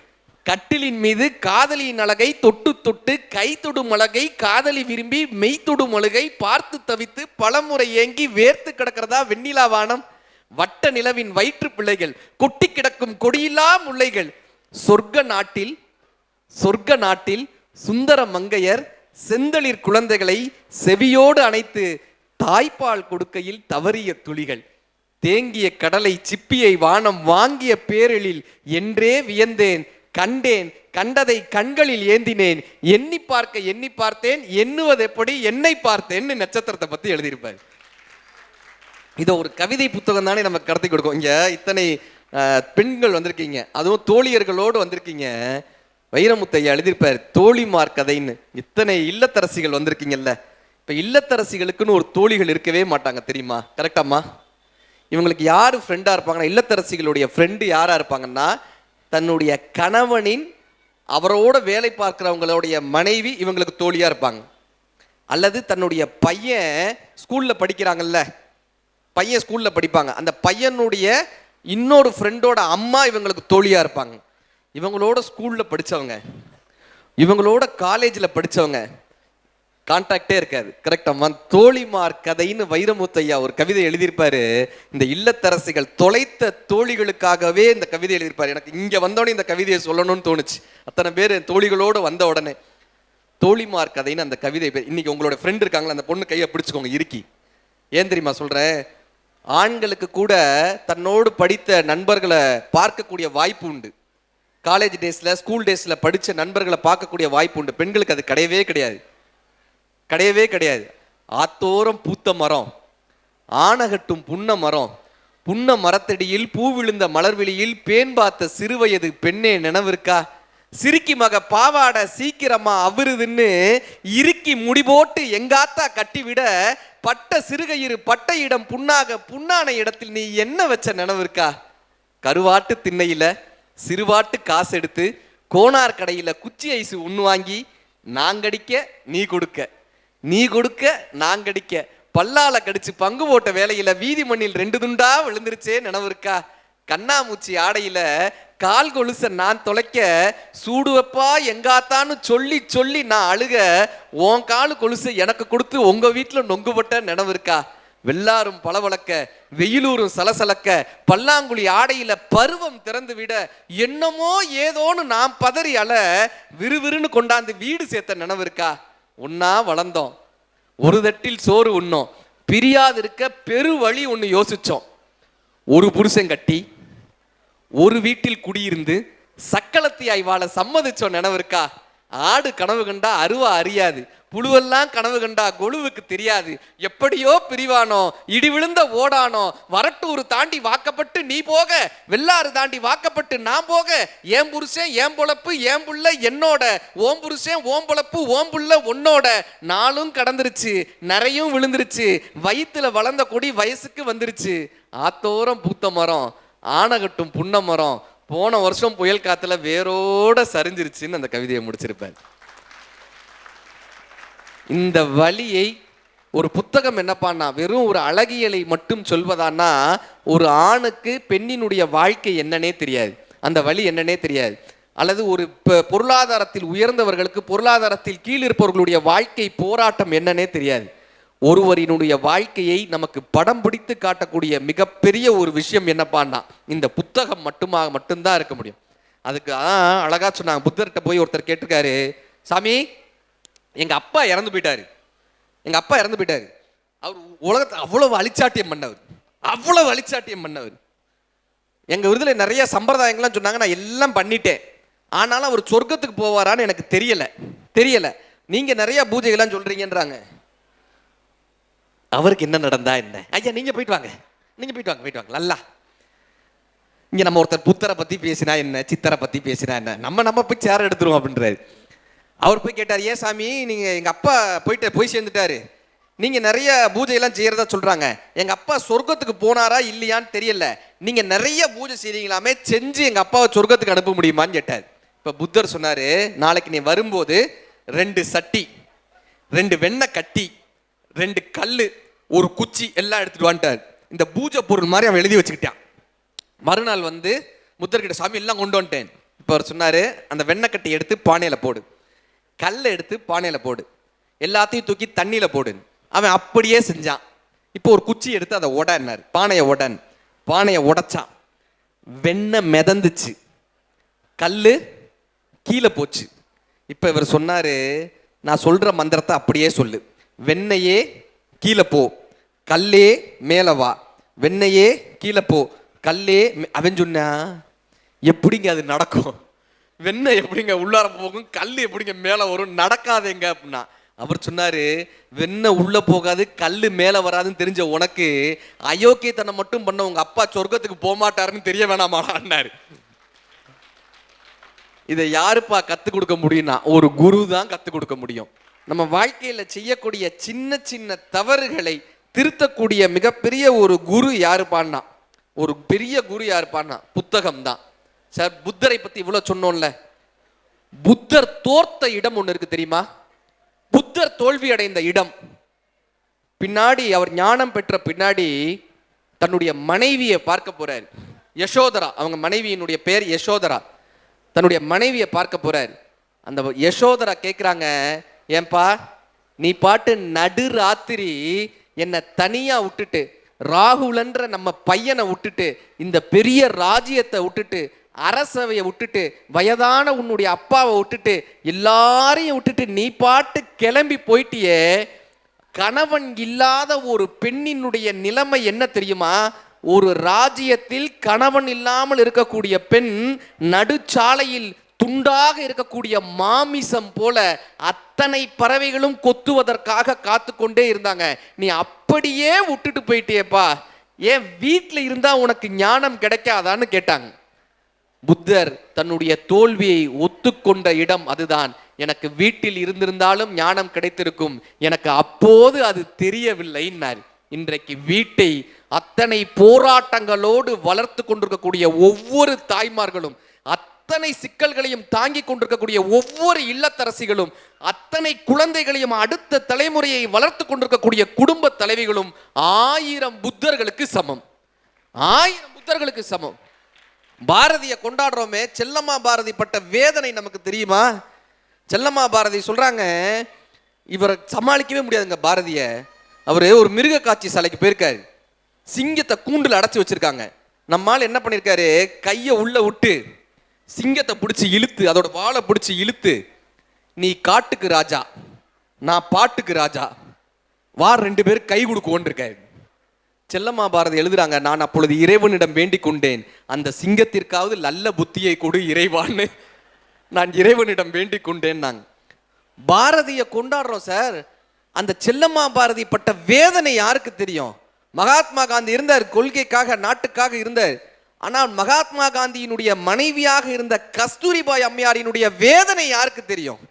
கட்டிலின் மீது காதலியின் அழகை தொட்டு தொட்டு கை தொடும் அழகை காதலி விரும்பி மெய் தொடும் அழுகை பார்த்து தவித்து பலமுறை ஏங்கி வேர்த்து கிடக்கிறதா வெண்ணிலா வானம்? வட்ட நிலவின் வயிற்று பிள்ளைகள், கொட்டி கிடக்கும் கொடியில்லா முல்லைகள், சொர்க்க நாட்டில் சுந்தர மங்கையர் செந்தளிர் குழந்தைகளை செவியோடு அணைத்து தாய்ப்பால் கொடுக்கையில் தவறிய துளிகள், தேங்கிய கடலை சிப்பியை வானம் வாங்கிய பேரெழில் என்றே வியந்தேன், கண்டேன், கண்டதை கண்களில் ஏந்தினேன், எண்ணி பார்த்தேன், எண்ணுவது எப்படி என்னை பார்த்தேன்னு நட்சத்திரத்தை பத்தி எழுதியிருப்பார். இதை ஒரு கவிதை புத்தகம் தானே நமக்கு கடத்தி கொடுக்கும். இங்க இத்தனை பெண்கள் வந்திருக்கீங்க, அதுவும் தோழியர்களோடு வந்திருக்கீங்க. வைரமுத்தையா எழுதியிருப்பார் தோழிமார் கதைன்னு. இத்தனை இல்லத்தரசிகள் வந்திருக்கீங்கல்ல, இப்ப இல்லத்தரசிகளுக்குன்னு ஒரு தோழிகள் இருக்கவே மாட்டாங்க தெரியுமா? கரெக்டாமா? இவங்களுக்கு யாரு ஃப்ரெண்டா இருப்பாங்கன்னா, இல்லத்தரசிகளுடைய ஃப்ரெண்டு யாரா இருப்பாங்கன்னா, தன்னுடைய கணவனின் அவரோட வேலை பார்க்கிறவங்களுடைய மனைவி இவங்களுக்கு தோழியா இருப்பாங்க. அல்லது தன்னுடைய பையன் ஸ்கூல்ல படிக்கிறாங்கல்ல, பையன் ஸ்கூல்ல படிப்பாங்க, அந்த பையனுடைய இன்னொரு ஃப்ரெண்டோட அம்மா இவங்களுக்கு தோழியா இருப்பாங்க. இவங்களோட ஸ்கூல்ல படிச்சவங்க, இவங்களோட காலேஜ்ல படிச்சவங்க, கான்டாக்டே இருக்காது. கரெக்டாமா? தோழிமார் கதைன்னு வைரமுத்தையா ஒரு கவிதை எழுதியிருப்பாரு. இந்த இல்லத்தரசிகள் தொலைத்த தோழிகளுக்காகவே இந்த கவிதை எழுதியிருப்பாரு. எனக்கு இங்க வந்தோடனே இந்த கவிதையை சொல்லணும்னு தோணுச்சு. அத்தனை பேர் தோழிகளோடு வந்த உடனே தோழிமார் கதைன்னு அந்த கவிதை பேர். இன்னைக்கு உங்களோட ஃப்ரெண்ட் இருக்காங்களா, அந்த பொண்ணு கையை பிடிச்சுக்கோங்க, இருக்கி ஏன் தெரியுமா சொல்றேன்? ஆண்களுக்கு கூட தன்னோடு படித்த நண்பர்களை பார்க்கக்கூடிய வாய்ப்பு உண்டு. காலேஜ் டேஸ்ல, ஸ்கூல் டேஸ்ல படிச்ச நண்பர்களை பார்க்கக்கூடிய வாய்ப்பு உண்டு. பெண்களுக்கு அது கிடையவே கிடையாது, கிடையவே கிடையாது. ஆத்தோரம் பூத்த மரம், ஆனகட்டும் புன்ன மரம், புன்ன மரத்தடியில் பூ விழுந்த மலர்விழியில் பேன் பார்த்த சிறுவயது பெண்ணே நினைவிருக்கா? சிரிக்கி மக பாவாட சீக்கிரமா அவருதுன்னு இறுக்கி முடிபோட்டு எங்காத்தா கட்டிவிட பட்ட சிறுகையிறு பட்ட இடம் புண்ணாக புண்ணான இடத்தில் நீ என்ன வச்ச நினைவிருக்கா? கருவாட்டு திண்ணையில சிறுவாட்டு காசு எடுத்து கோனார் கடையில குச்சி ஐசு ஒன்று வாங்கி நாங்கடிக்க நீ கொடுக்க, நீ கொடுக்க நாங்கடிக்க, பல்லால கடிச்சு பங்கு போட்ட வேலையில வீதி மண்ணில் 2 துண்டா விழுந்துருச்சே நினைவிருக்கா? கண்ணாமூச்சி ஆடையில கால் கொலுச நான் தொலைக்க சூடு வைப்பா எங்காத்தான்னு சொல்லி சொல்லி நான் அழுக உன் காலு கொலுசை எனக்கு கொடுத்து உங்க வீட்டுல நொங்குபட்ட நினைவிருக்கா? வெள்ளாரும் பளபளக்க வெயிலூரும் சலசலக்க பல்லாங்குழி ஆடையில பருவம் திறந்து விட என்னமோ ஏதோன்னு நான் பதறி அல விறுவிறுன்னு கொண்டாந்து வீடு சேர்த்த நினைவிருக்கா? ஒன்னா வளர்ந்தோம், ஒரு தட்டில் சோறு உண்ணோம், பிரியாதிருக்க பெரு வழி ஒன்று யோசிச்சோம். ஒரு புருஷன் கட்டி ஒரு வீட்டில் குடியிருந்து சக்களத்தியாய் வாழ சம்மதிச்சோம் நினைவிருக்கா? ஆடு கனவு கண்டா அருவா அறியாது, புழுவெல்லாம் கனவு கண்டா கொழுவுக்கு தெரியாது. எப்படியோ பிரிவானோ, இடி விழுந்த ஓடானோ, வரட்டூர் தாண்டி வாக்கப்பட்டு நீ போக, வெள்ளாறு தாண்டி வாக்கப்பட்டு நான் போக, ஏன் புருஷன் ஏன் பொழப்பு ஏன் புள்ள என்னோட, ஓம் புருஷன் ஓம் பொழப்பு ஓம் புள்ள உன்னோட. நாளும் கடந்துருச்சு, நிறையும் விழுந்துருச்சு, வயிற்றுல வளர்ந்த கொடி வயசுக்கு வந்துருச்சு. ஆத்தோரம் பூத்த மரம், ஆனகட்டும் புன்ன மரம், போன வருஷம் புயல் காத்துல வேரோட சரிஞ்சிருச்சுன்னு அந்த கவிதையை முடிச்சிருப்பேன். இந்த வழியை ஒரு புத்தகம் என்னப்பான்னா வெறும் ஒரு அழகியலை மட்டும் சொல்வதானா, ஒரு ஆணுக்கு பெண்ணினுடைய வாழ்க்கை என்னன்னே தெரியாது, அந்த வழி என்னன்னே தெரியாது. அல்லது ஒரு பொருளாதாரத்தில் உயர்ந்தவர்களுக்கு பொருளாதாரத்தில் கீழ் இருப்பவர்களுடைய வாழ்க்கை போராட்டம் என்னன்னே தெரியாது. ஒருவரினுடைய வாழ்க்கையை நமக்கு படம் பிடித்து காட்டக்கூடிய மிகப்பெரிய ஒரு விஷயம் என்னப்பான்னா இந்த புத்தகம் மட்டும்தான் இருக்க முடியும். அதுக்கு அழகா சொன்னாங்க. புத்தர்கிட்ட போய் ஒருத்தர் கேட்டிருக்காரு, சாமி எங்க அப்பா இறந்து போயிட்டாரு, எங்க அப்பா இறந்து போயிட்டாரு, அவர் உலகத்தை அவ்வளவு அழிச்சாட்டியம் பண்ணவர், அவ்வளவு அழிச்சாட்டியம் பண்ணவர். எங்க விருதுல நிறைய சம்பிரதாயங்கள்லாம் சொன்னாங்க, நான் எல்லாம் பண்ணிட்டேன், ஆனாலும் அவர் சொர்க்கத்துக்கு போவாரான்னு எனக்கு தெரியல. நீங்க நிறைய பூஜைகள்லாம் சொல்றீங்கன்றாங்க. அவருக்கு என்ன நடந்தா என்ன? ஐயா நீங்க போயிட்டு வாங்க, நீங்க போயிட்டு வாங்க நல்லா. இங்க நம்ம ஒருத்தர் புத்தரை பத்தி பேசினா என்ன, சித்தரை பத்தி பேசினா என்ன, நம்ம போய் சேர எடுத்துருவோம் அப்படின்றாரு. அவர் போய் கேட்டார், ஏன் சாமி நீங்க எங்க அப்பா போய் சேர்ந்துட்டாரு, நீங்க நிறைய பூஜையெல்லாம் செய்யறதா சொல்றாங்க, எங்க அப்பா சொர்க்கத்துக்கு போனாரா இல்லையான்னு தெரியல, நீங்க நிறைய பூஜை செய்றீங்களாமே, செஞ்சு எங்க அப்பாவை சொர்க்கத்துக்கு அனுப்ப முடியுமான்னு கேட்டார். இப்ப புத்தர் சொன்னாரு, நாளைக்கு நீ வரும்போது 2 சட்டி, 2 வெண்ணெய் கட்டி, 2 கல்லு, ஒரு குச்சி எல்லாம் எடுத்துட்டு வந்துட்டார். இந்த பூஜை பொருள் மாதிரி அவன் எழுதி வச்சுக்கிட்டான். மறுநாள் வந்து புத்தர்கிட்ட, சாமி எல்லாம் கொண்டு வந்துட்டேன். இப்போ அவர் சொன்னாரு, அந்த வெண்ணெய் கட்டி எடுத்து பானையில போடு, கல்லை எடுத்து பானையில போடு, எல்லாத்தையும் தூக்கி தண்ணியில போடு. அவன் அப்படியே செஞ்சான். இப்போ ஒரு குச்சி எடுத்து அதை உடனார், பானையை உடைச்சான், வெண்ணெய் மிதந்துச்சு, கல்லு கீழே போச்சு. இப்போ இவர் சொன்னாரு, நான் சொல்ற மந்திரத்தை அப்படியே சொல்லு, வெண்ணையே கீழே போ, கல்லே மேலே வா, வெண்ணையே கீழே போ, கல்லே. அவன் சொன்னா, எப்படிங்க அது நடக்கும், வெண்ணெய் எப்படிங்க உள்ளார போகும், கல் எப்படிங்க மேலே வரும், நடக்காதேங்க அப்படின்னா. அவர் சொன்னாரு, வெண்ணெய் உள்ள போகாது கல்லு மேலே வராதுன்னு தெரிஞ்ச உனக்கு அயோக்கியத்தனம் மட்டும் பண்ண உங்க அப்பா சொர்க்கத்துக்கு போக மாட்டாருன்னு தெரிய வேணாமாடான்னாரு. இதை யாருப்பா கற்றுக் கொடுக்க முடியும்னா ஒரு குரு தான் கற்றுக் கொடுக்க முடியும். நம்ம வாழ்க்கையில செய்யக்கூடிய சின்ன சின்ன தவறுகளை திருத்தக்கூடிய மிகப்பெரிய ஒரு குரு யாருப்பான்னா, ஒரு பெரிய குரு யாருப்பான்னா புத்தகம் தான். சார் புத்தரை பத்தி இவ்வளவு சொன்னோம்ல, புத்தர் தோர்த்த இடம் ஒண்ணு இருக்கு தெரியுமா? புத்தர் தோல்வி அடைந்த இடம். பின்னாடி அவர் ஞானம் பெற்ற பின்னாடி தன்னுடைய மனைவியை பார்க்க போறார். யசோதரா, அவங்க மனைவியினுடைய பேர் யசோதரா. தன்னுடைய மனைவியை பார்க்க போறார். அந்த யசோதரா கேட்குறாங்க, ஏன்பா நீ பாட்டு நடு ராத்திரி என்னை தனியா விட்டுட்டு, ராகுலன்ற நம்ம பையனை விட்டுட்டு, இந்த பெரிய ராஜ்யத்தை விட்டுட்டு, அரசவையை விட்டுட்டு, வயதான உன்னுடைய அப்பாவை விட்டுட்டு, எல்லாரையும் விட்டுட்டு நீ பாட்டு கிளம்பி போயிட்டியே, கணவன் இல்லாத ஒரு பெண்ணினுடைய நிலைமை என்ன தெரியுமா? ஒரு ராஜ்யத்தில் கணவன் இல்லாமல் இருக்கக்கூடிய பெண் நடுச்சாலையில் துண்டாக இருக்கக்கூடிய மாமிசம் போல அத்தனை பறவைகளும் கொத்துவதற்காக காத்து கொண்டே இருந்தாங்க. நீ அப்படியே விட்டுட்டு போயிட்டேப்பா, ஏன் வீட்டில் இருந்தா உனக்கு ஞானம் கிடைக்காதான்னு கேட்டாங்க. புத்தர் தன்னுடைய தோல்வியை ஒத்துக்கொண்ட இடம் அதுதான். எனக்கு வீட்டில் இருந்திருந்தாலும் ஞானம் கிடைத்திருக்கும், எனக்கு அப்போது அது தெரியவில்லைன்னார். இன்றைக்கு வீட்டை அத்தனை போராட்டங்களோடு வளர்த்து கொண்டிருக்கக்கூடிய ஒவ்வொரு தாய்மார்களும், அத்தனை சிக்கல்களையும் தாங்கி கொண்டிருக்கக்கூடிய ஒவ்வொரு இல்லத்தரசிகளும், அத்தனை குழந்தைகளையும் அடுத்த தலைமுறையை வளர்த்து கொண்டிருக்கக்கூடிய குடும்ப தலைவிகளும் 1000 புத்தர்களுக்கு சமம். 1000 புத்தர்களுக்கு சமம். பாரதியை கொண்டாடுறோமே, செல்லம்மா பாரதி பட்ட வேதனை நமக்கு தெரியுமா? செல்லம்மா பாரதி சொல்றாங்க, இவரை சமாளிக்கவே முடியாதுங்க பாரதிய. அவரு ஒரு மிருக காட்சி சாலைக்கு போயிருக்காரு. சிங்கத்தை கூண்டுல அடைச்சி வச்சிருக்காங்க. நம்மால் என்ன பண்ணிருக்காரு, கையை உள்ள விட்டு சிங்கத்தை பிடிச்சி இழுத்து, அதோட வாழை பிடிச்சி இழுத்து, நீ காட்டுக்கு ராஜா, நான் பாட்டுக்கு ராஜா, வார் 2 பேரும் கை கொடுக்குவோன்னு இருக்காரு. செல்லம்மா பாரதி எழுதுறாங்க, நான் அப்பொழுது இறைவனிடம் வேண்டிக் கொண்டேன், அந்த சிங்கத்திற்காவது நல்ல புத்தியை கொடு இறைவான்னு நான் இறைவனிடம் வேண்டிக் கொண்டேன். நாங்க பாரதியை கொண்டாடுறோம் சார். அந்த செல்லம்மா பாரதி பட்ட வேதனை யாருக்கு தெரியும்? மகாத்மா காந்தி இருந்தார், கொள்கைக்காக நாட்டுக்காக இருந்தார். ஆனால் மகாத்மா காந்தியினுடைய மனைவியாக இருந்த கஸ்தூரிபாய் அம்மையாரினுடைய வேதனை யாருக்கு தெரியும்?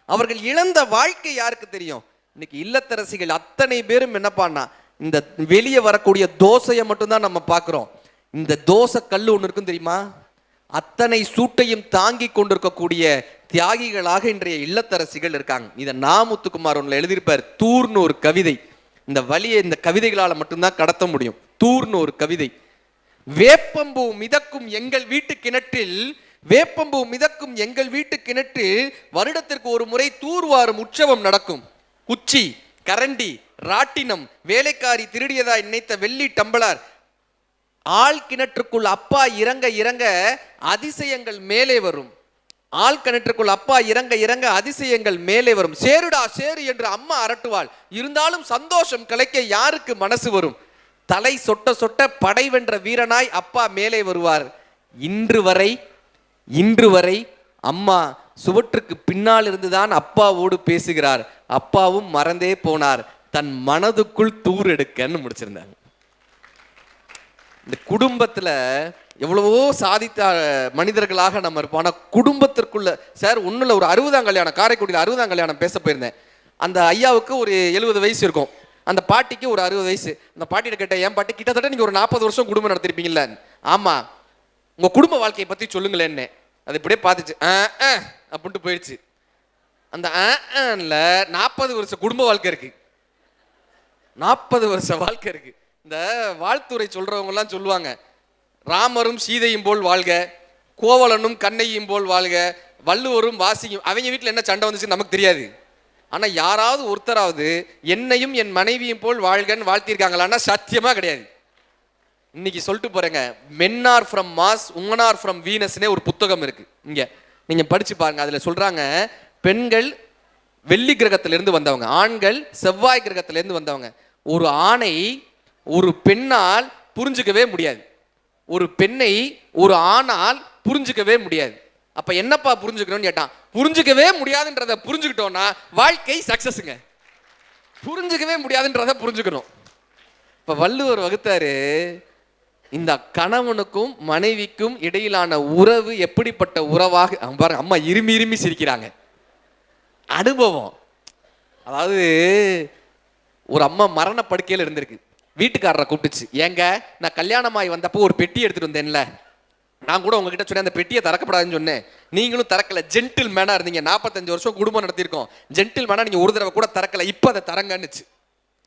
அவர்கள் இழந்த வாழ்க்கை யாருக்கு தெரியும்? இன்னைக்கு இல்லத்தரசிகள் அத்தனை பேரும் என்ன பண்ணா, இந்த வெளியே வரக்கூடிய தோசையை மட்டும்தான் நம்ம பார்க்கிறோம். இந்த தோசை கல் ஒன்று இருக்கும் தெரியுமா? அத்தனை சூட்டையும் தாங்கி கொண்டிருக்கக்கூடிய தியாகிகளாக இன்றைய இல்லத்தரசிகள் இருக்காங்க. இதை நாமுத்துக்குமார் ஒன்றில் எழுதியிருப்பார், தூர்னு ஒரு கவிதை. இந்த வழியை இந்த கவிதைகளால் மட்டும்தான் கடத்த முடியும். தூர்னு ஒரு கவிதை. வேப்பம்பூ மிதக்கும் எங்கள் வீட்டு கிணற்றில், வேப்பம்பூ மிதக்கும் எங்கள் வீட்டு கிணற்றில் வருடத்திற்கு ஒரு முறை தூர்வாரும் உற்சவம் நடக்கும். குச்சி, கரண்டி, ராட்டினம், வேலைக்காரி திருடியதாய் நினைத்த வெள்ளி டம்பளர், ஆள் கிணற்றுக்குள் அப்பா இறங்க இறங்க அதிசயங்கள் மேலே வரும். ஆள் கிணற்றுக்குள் அப்பா இறங்க இறங்க அதிசயங்கள் மேலே வரும். சேருடா சேரு என்று அம்மா அரட்டுவாள். இருந்தாலும் சந்தோஷம் கலைக்க யாருக்கு மனசு வரும்? தலை சொட்ட சொட்ட படை வென்ற வீரனாய் அப்பா மேலே வருவார். இன்று வரை அம்மா சுவற்றுக்கு பின்னால் இருந்துதான் அப்பாவோடு பேசுகிறார். அப்பாவும் மறந்தே போனார், தன் மனதுக்குள் தூர் எடுக்கன்னு முடிச்சிருந்தாங்க. இந்த குடும்பத்துல எவ்வளவோ சாதித்த மனிதர்களாக நம்ம இருப்போம். ஆனால் குடும்பத்திற்குள்ள சார் ஒன்றும் ஒரு 60ஆம் கல்யாணம், காரைக்குடியில் 60ஆம் கல்யாணம் பேச போயிருந்தேன். அந்த ஐயாவுக்கு ஒரு 70 வயசு இருக்கும், அந்த பாட்டிக்கு ஒரு 60 வயசு. அந்த பாட்டிகிட்ட கேட்டேன், என் பாட்டி கிட்டத்தட்ட நீங்கள் ஒரு 40 வருஷம் குடும்பம் நடத்திருப்பீங்கல்ல? ஆமாம், உங்கள் குடும்ப வாழ்க்கையை பற்றி சொல்லுங்களேன்னு. அது இப்படியே பார்த்துச்சு, அப்படின்ட்டு போயிடுச்சு. அந்த 40 வருஷம் குடும்ப வாழ்க்கை இருக்கு, 40 வருஷம் வாழ்க்கை இருக்கு. இந்த வாழ்த்துறை சொல்றவங்கலாம் சொல்லுவாங்க, ராமரும் சீதையும் போல் வாழ்க, கோவலனும் கண்ணையும் போல் வாழ்க, வள்ளுவரும் வாசியும். அவங்க வீட்டில் என்ன சண்டை வந்துச்சுன்னு நமக்கு தெரியாது. ஆனால் யாராவது ஒருத்தராவது என்னையும் என் மனைவியும் போல் வாழ்கன்னு வாழ்த்திருக்காங்களான்னா சத்தியமா கிடையாது. இன்னைக்கு சொல்லிட்டு போறேங்க, men are from Mars, women are from வீனஸ்னே ஒரு புத்தகம் இருக்கு, இங்க நீங்க படிச்சு பாருங்க. அதுல சொல்றாங்க, பெண்கள் வெள்ளி கிரகத்திலிருந்து வந்தவங்க, ஆண்கள் செவ்வாய் கிரகத்திலிருந்து வந்தவங்க. ஒரு ஆணை ஒரு பெண்ணால் புரிஞ்சுக்கவே முடியாது, ஒரு பெண்ணை ஒரு ஆணால் புரிஞ்சுக்கவே முடியாது. அப்ப என்னப்பா புரிஞ்சுக்கணும்னு கேட்டான். புரிஞ்சுக்கவே முடியாதுன்றத புரிஞ்சுக்கிட்டோம்னா வாழ்க்கை சக்சஸுங்க. புரிஞ்சுக்கவே முடியாதுன்றத புரிஞ்சுக்கணும். இப்ப வள்ளுவர் வகுத்தாரு, இந்த கணவனுக்கும் மனைவிக்கும் இடையிலான உறவு எப்படிப்பட்ட உறவாக பாருங்க. அம்மா இருமி இருமி சிரிக்கிறாங்க. அனுபவம். அதாவது ஒரு அம்மா மரண படுக்கையில் இருந்திருக்கு. வீட்டுக்காரரை கூப்பிட்டுச்சு, ஏங்க நான் கல்யாணமாகி வந்தப்போ ஒரு பெட்டி எடுத்துட்டு வந்தேன்ல, நான் கூட உங்ககிட்ட சொன்னேன் அந்த பெட்டியை திறக்கப்படாதுன்னு சொன்னேன், நீங்களும் திறக்கல. ஜென்டில் மேனா இருந்தீங்க, 45 வருஷம் குடும்பம் நடத்திருக்கோம், ஜென்டில் மேனா நீங்க ஒரு தடவை கூட திறக்கல, இப்போ அதை திறங்கன்னுச்சு.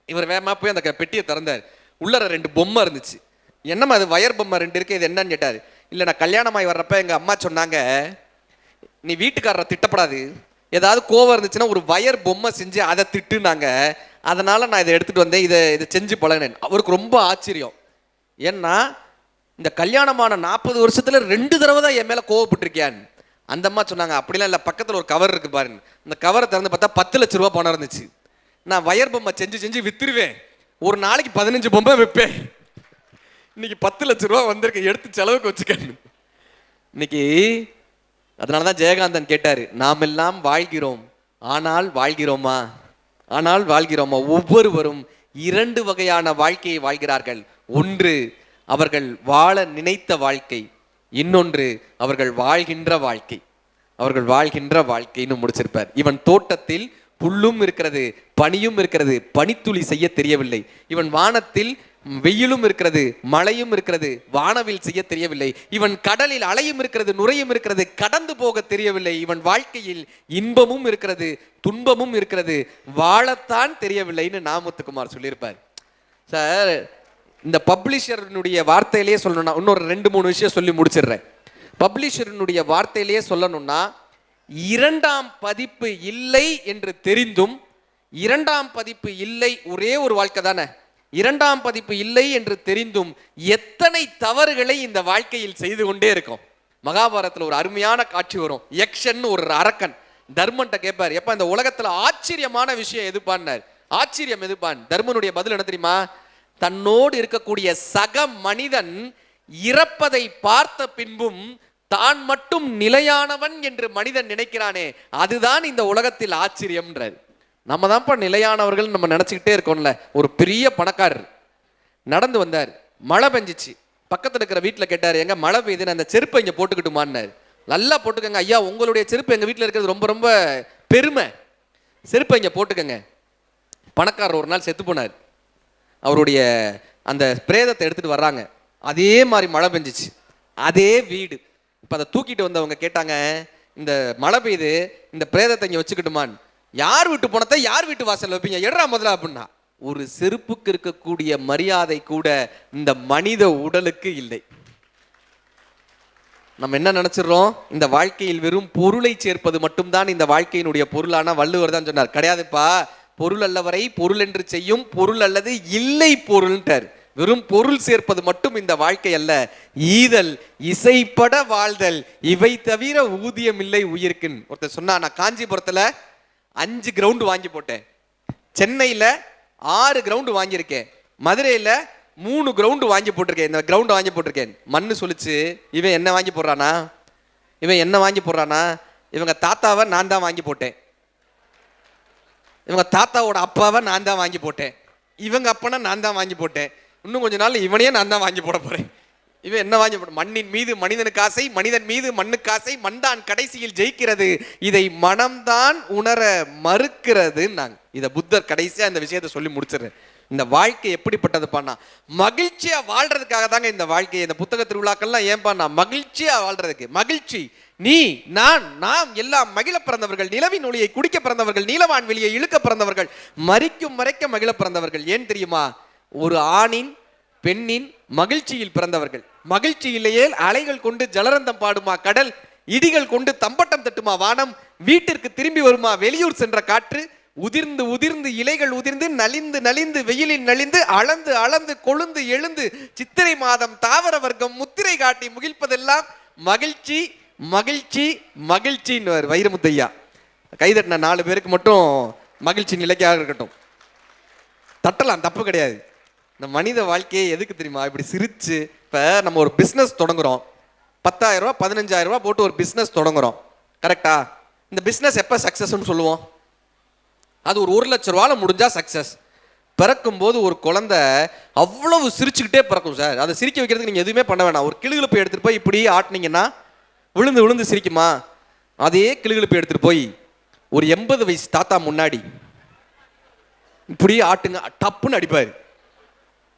இவர் வேகமா போய் அந்த பெட்டியை திறந்தார். உள்ளர 2 பொம்மை இருந்துச்சு. என்னம்மா அது வயர் பொம்மை 2 இருக்கு, இது என்னன்னு கேட்டாரு. இல்லை நான் கல்யாணமாகி வர்றப்ப எங்க அம்மா சொன்னாங்க, நீ வீட்டுக்காரரை திட்டப்படாது, ஏதாவது கோவம் இருந்துச்சுன்னா ஒரு வயர் பொம்மை செஞ்சு அதை திட்டுனாங்க, அதனால நான் இதை எடுத்துட்டு வந்தேன், இதை செஞ்சு பழகினேன். அவருக்கு ரொம்ப ஆச்சரியம். ஏன்னா இந்த கல்யாணமான 40 வருஷத்துல 2 தடவை தான் என் மேல கோவப்பட்டிருக்கியான்னு. அந்த அம்மா சொன்னாங்க, அப்படிலாம் இல்லை, பக்கத்தில் ஒரு கவர் இருக்கு பாருங்க, அந்த கவரை திறந்து பார்த்தா 10 லட்ச ரூபா பணம் இருந்துச்சு. நான் வயர் பொம்மை செஞ்சு செஞ்சு வித்துருவேன், ஒரு நாளைக்கு 15 பொம்மை விற்பேன், இன்னைக்கு 10 லட்சம் ரூபா வந்திருக்கு, எடுத்து செலவுக்கு வச்சுக்க. இன்னைக்கு அதனாலதான் ஜெயகாந்தன் கேட்டாரு, நாம் எல்லாம் வாழ்கிறோம், ஆனால் வாழ்கிறோமா? ஆனால் வாழ்கிறோமா? ஒவ்வொருவரும் 2 வகையான வாழ்க்கையை வாழ்கிறார்கள். ஒன்று அவர்கள் வாழ நினைத்த வாழ்க்கை, இன்னொன்று அவர்கள் வாழ்கின்ற வாழ்க்கை. அவர்கள் வாழ்கின்ற வாழ்க்கைன்னு முடிச்சிருப்பார். இவன் தோட்டத்தில் புல்லும் இருக்கிறது, பனியும் இருக்கிறது, பனித்துளி செய்ய தெரியவில்லை. இவன் வானத்தில் வெயிலும் இருக்கிறது, மழையும் இருக்கிறது, வானவில் செய்ய தெரியவில்லை. இவன் கடலில் அலையும் இருக்கிறது, நுரையும் இருக்கிறது, கடந்து போக தெரியவில்லை. இவன் வாழ்க்கையில் இன்பமும் இருக்கிறது, துன்பமும் இருக்கிறது, வாழத்தான் தெரியவில்லைன்னு நாமுத்துக்குமார் சொல்லியிருப்பார். சார், இந்த பப்ளிஷருடைய வார்த்தையிலேயே சொல்லணும்னா இன்னொரு 2-3 விஷயம் சொல்லி முடிச்சிடுறேன். பப்ளிஷருடைய வார்த்தையிலேயே சொல்லணும்னா, 2ஆம் பதிப்பு இல்லை என்று தெரிந்தும், 2ஆம் பதிப்பு இல்லை, ஒரே ஒரு வாழ்க்கை தானே, 2ஆம் பதிப்பு இல்லை என்று தெரிந்தும் எத்தனை தவறுகளை இந்த வாழ்க்கையில் செய்து கொண்டே இருக்கும். மகாபாரதத்தில் ஒரு அருமையான காட்சி வரும். யக்ஷன் ஒரு அரக்கன் தர்மன்ட்ட கேட்பார், எப்ப இந்த உலகத்துல ஆச்சரியமான விஷயம் எதுப்பான்னார். ஆச்சரியம் எதுப்பான்? தர்மனுடைய பதில் என்ன தெரியுமா? தன்னோடு இருக்கக்கூடிய சக மனிதன் இறப்பதை பார்த்த பின்பும் தான் மட்டும் நிலையானவன் என்று மனிதன் நினைக்கிறானே, அதுதான் இந்த உலகத்தில் ஆச்சரியம்ன்றார். நம்ம தான்ப்பா நிலையானவர்கள் நம்ம நினச்சிக்கிட்டே இருக்கோம்ல. ஒரு பெரிய பணக்காரர் நடந்து வந்தார், மழை பெஞ்சிச்சு. பக்கத்தில் இருக்கிற வீட்டில் கேட்டார், எங்க மழை பெய்யுதுன்னு, அந்த செருப்பை இங்கே போட்டுக்கிட்டுமான்னார். நல்லா போட்டுக்கங்க ஐயா, உங்களுடைய செருப்பு எங்கள் வீட்டில் இருக்கிறது ரொம்ப ரொம்ப பெருமை, செருப்பை இங்கே போட்டுக்கங்க. பணக்காரர் ஒரு நாள் செத்து போனார். அவருடைய அந்த பிரேதத்தை எடுத்துகிட்டு வர்றாங்க. அதே மாதிரி மழை பெஞ்சிச்சு, அதே வீடு. இப்போ அதை தூக்கிட்டு வந்தவங்க கேட்டாங்க, இந்த மழை பெய்யுது, இந்த பிரேதத்தை இங்கே வச்சுக்கிட்டுமான்னு. யார் வீட்டு போனதை யார் வீட்டு வாசல் வைப்பீங்க, எடுறா முதல்ல அப்படின்னா. ஒரு செருப்புக்கு இருக்கக்கூடிய மரியாதை கூட இந்த மனித உடலுக்கு இல்லை. நம்ம என்ன நினைச்சிடறோம், இந்த வாழ்க்கையில் வெறும் பொருளை சேர்ப்பது மட்டும்தான் இந்த வாழ்க்கையினுடைய பொருளான. வள்ளுவர் தான் சொன்னார், கிடையாதுப்பா, பொருள் அல்லவரை பொருள் என்று செய்யும், பொருள் அல்லது இல்லை பொருள்ன்றார். வெறும் பொருள் சேர்ப்பது மட்டும் இந்த வாழ்க்கை அல்ல. ஈதல், இசைப்பட வாழ்தல், இவை தவிர ஊதியம் இல்லை உயிருக்குன்னு ஒருத்தர் சொன்னா. நான் காஞ்சிபுரத்துல 5 கிரவுண்டு வாங்கி போட்டேன், சென்னையில 6 கிரவுண்டு வாங்கியிருக்கேன், மதுரையில 3 கிரவுண்டு வாங்கி போட்டிருக்கேன். இந்த கிரவுண்ட் வாங்கி போட்டிருக்கேன். மண்ணு சொல்லிச்சு, இவன் என்ன வாங்கி போடுறானா, இவன் என்ன வாங்கி போடுறானா, இவங்க தாத்தாவை நான் தான் வாங்கி போட்டேன், இவங்க தாத்தாவோட அப்பாவை நான் தான் வாங்கி போட்டேன், இவங்க அப்பனை நான் தான் வாங்கி போட்டேன், இன்னும் கொஞ்ச நாள் இவனையே நான் தான் வாங்கி போட போறேன். இவன் என்ன வாங்கி போட? மண்ணின் மீது மனிதனுக்கு ஆசை, மனிதன் மீது மண்ணுக்கு ஆசை, மண்தான் கடைசியில் ஜெயிக்கிறது, இதை மனம்தான் உணர மறுக்கிறது. நாங்க இதை புத்தர் கடைசியா இந்த விஷயத்தை சொல்லி முடிச்சிடுறேன். இந்த வாழ்க்கை எப்படிப்பட்டது பண்ணா, மகிழ்ச்சியா வாழ்றதுக்காக தாங்க இந்த வாழ்க்கையை. இந்த புத்தக திருவிழாக்கள்லாம் ஏன் பண்ணா, மகிழ்ச்சியா வாழ்றதுக்கு. மகிழ்ச்சி, நீ நான் நாம் எல்லாம் மகிழ பிறந்தவர்கள், நிலவின் ஒளியை குடிக்க பிறந்தவர்கள், நீலவான் வெளியை இழுக்க பிறந்தவர்கள், மறிக்கும் மறைக்க மகிழ பிறந்தவர்கள். ஏன் தெரியுமா? ஒரு ஆணின் பெண்ணின் மகிழ்ச்சியில் பிறந்தவர்கள். மகிழ்ச்சியிலேயே அலைகள் கொண்டு ஜலரந்தம் பாடுமா கடல், இடிகள் கொண்டு தம்பட்டம் தட்டுமா வானம், வீட்டிற்கு திரும்பி வருமா வெளியூர் சென்ற காற்று, உதிர்ந்து உதிர்ந்து இலைகள் உதிர்ந்து நலிந்து நலிந்து வெயிலில் நலிந்து அளந்து அளந்து கொழுந்து எழுந்து சித்திரை மாதம் தாவர வர்க்கம் முத்திரை காட்டி முகிழ்ப்பதெல்லாம் மகிழ்ச்சி மகிழ்ச்சி மகிழ்ச்சின்னு வைரமுத்தையா. கைதட்டின 4 பேருக்கு மட்டும் மகிழ்ச்சி நிலைக்காக இருக்கட்டும். தட்டலாம், தப்பு கிடையாது. இந்த மனித வாழ்க்கையை எதுக்கு தெரியுமா இப்படி சிரிச்சு? இப்போ நம்ம ஒரு பிஸ்னஸ் தொடங்குறோம், 10,000 ரூபா 15,000 ரூபா போட்டு ஒரு பிஸ்னஸ் தொடங்குறோம், கரெக்டா? இந்த பிஸ்னஸ் எப்போ சக்ஸஸ்ன்னு சொல்லுவோம்? அது ஒரு 1 லட்ச ரூபாவில் முடிஞ்சா சக்ஸஸ். பிறக்கும் போது ஒரு குழந்தை அவ்வளவு சிரிச்சுக்கிட்டே பிறக்கும் சார். அதை சிரிக்க வைக்கிறதுக்கு நீங்கள் எதுவுமே பண்ண வேணாம். ஒரு கிளுகிழப்பை எடுத்துகிட்டு போய் இப்படி ஆட்டினீங்கன்னா விழுந்து விழுந்து சிரிக்குமா? அதே கிளுகிழப்பை எடுத்துகிட்டு போய் ஒரு 80 வயசு தாத்தா முன்னாடி இப்படி ஆட்டுங்க, டப்புன்னு அடிப்பார்.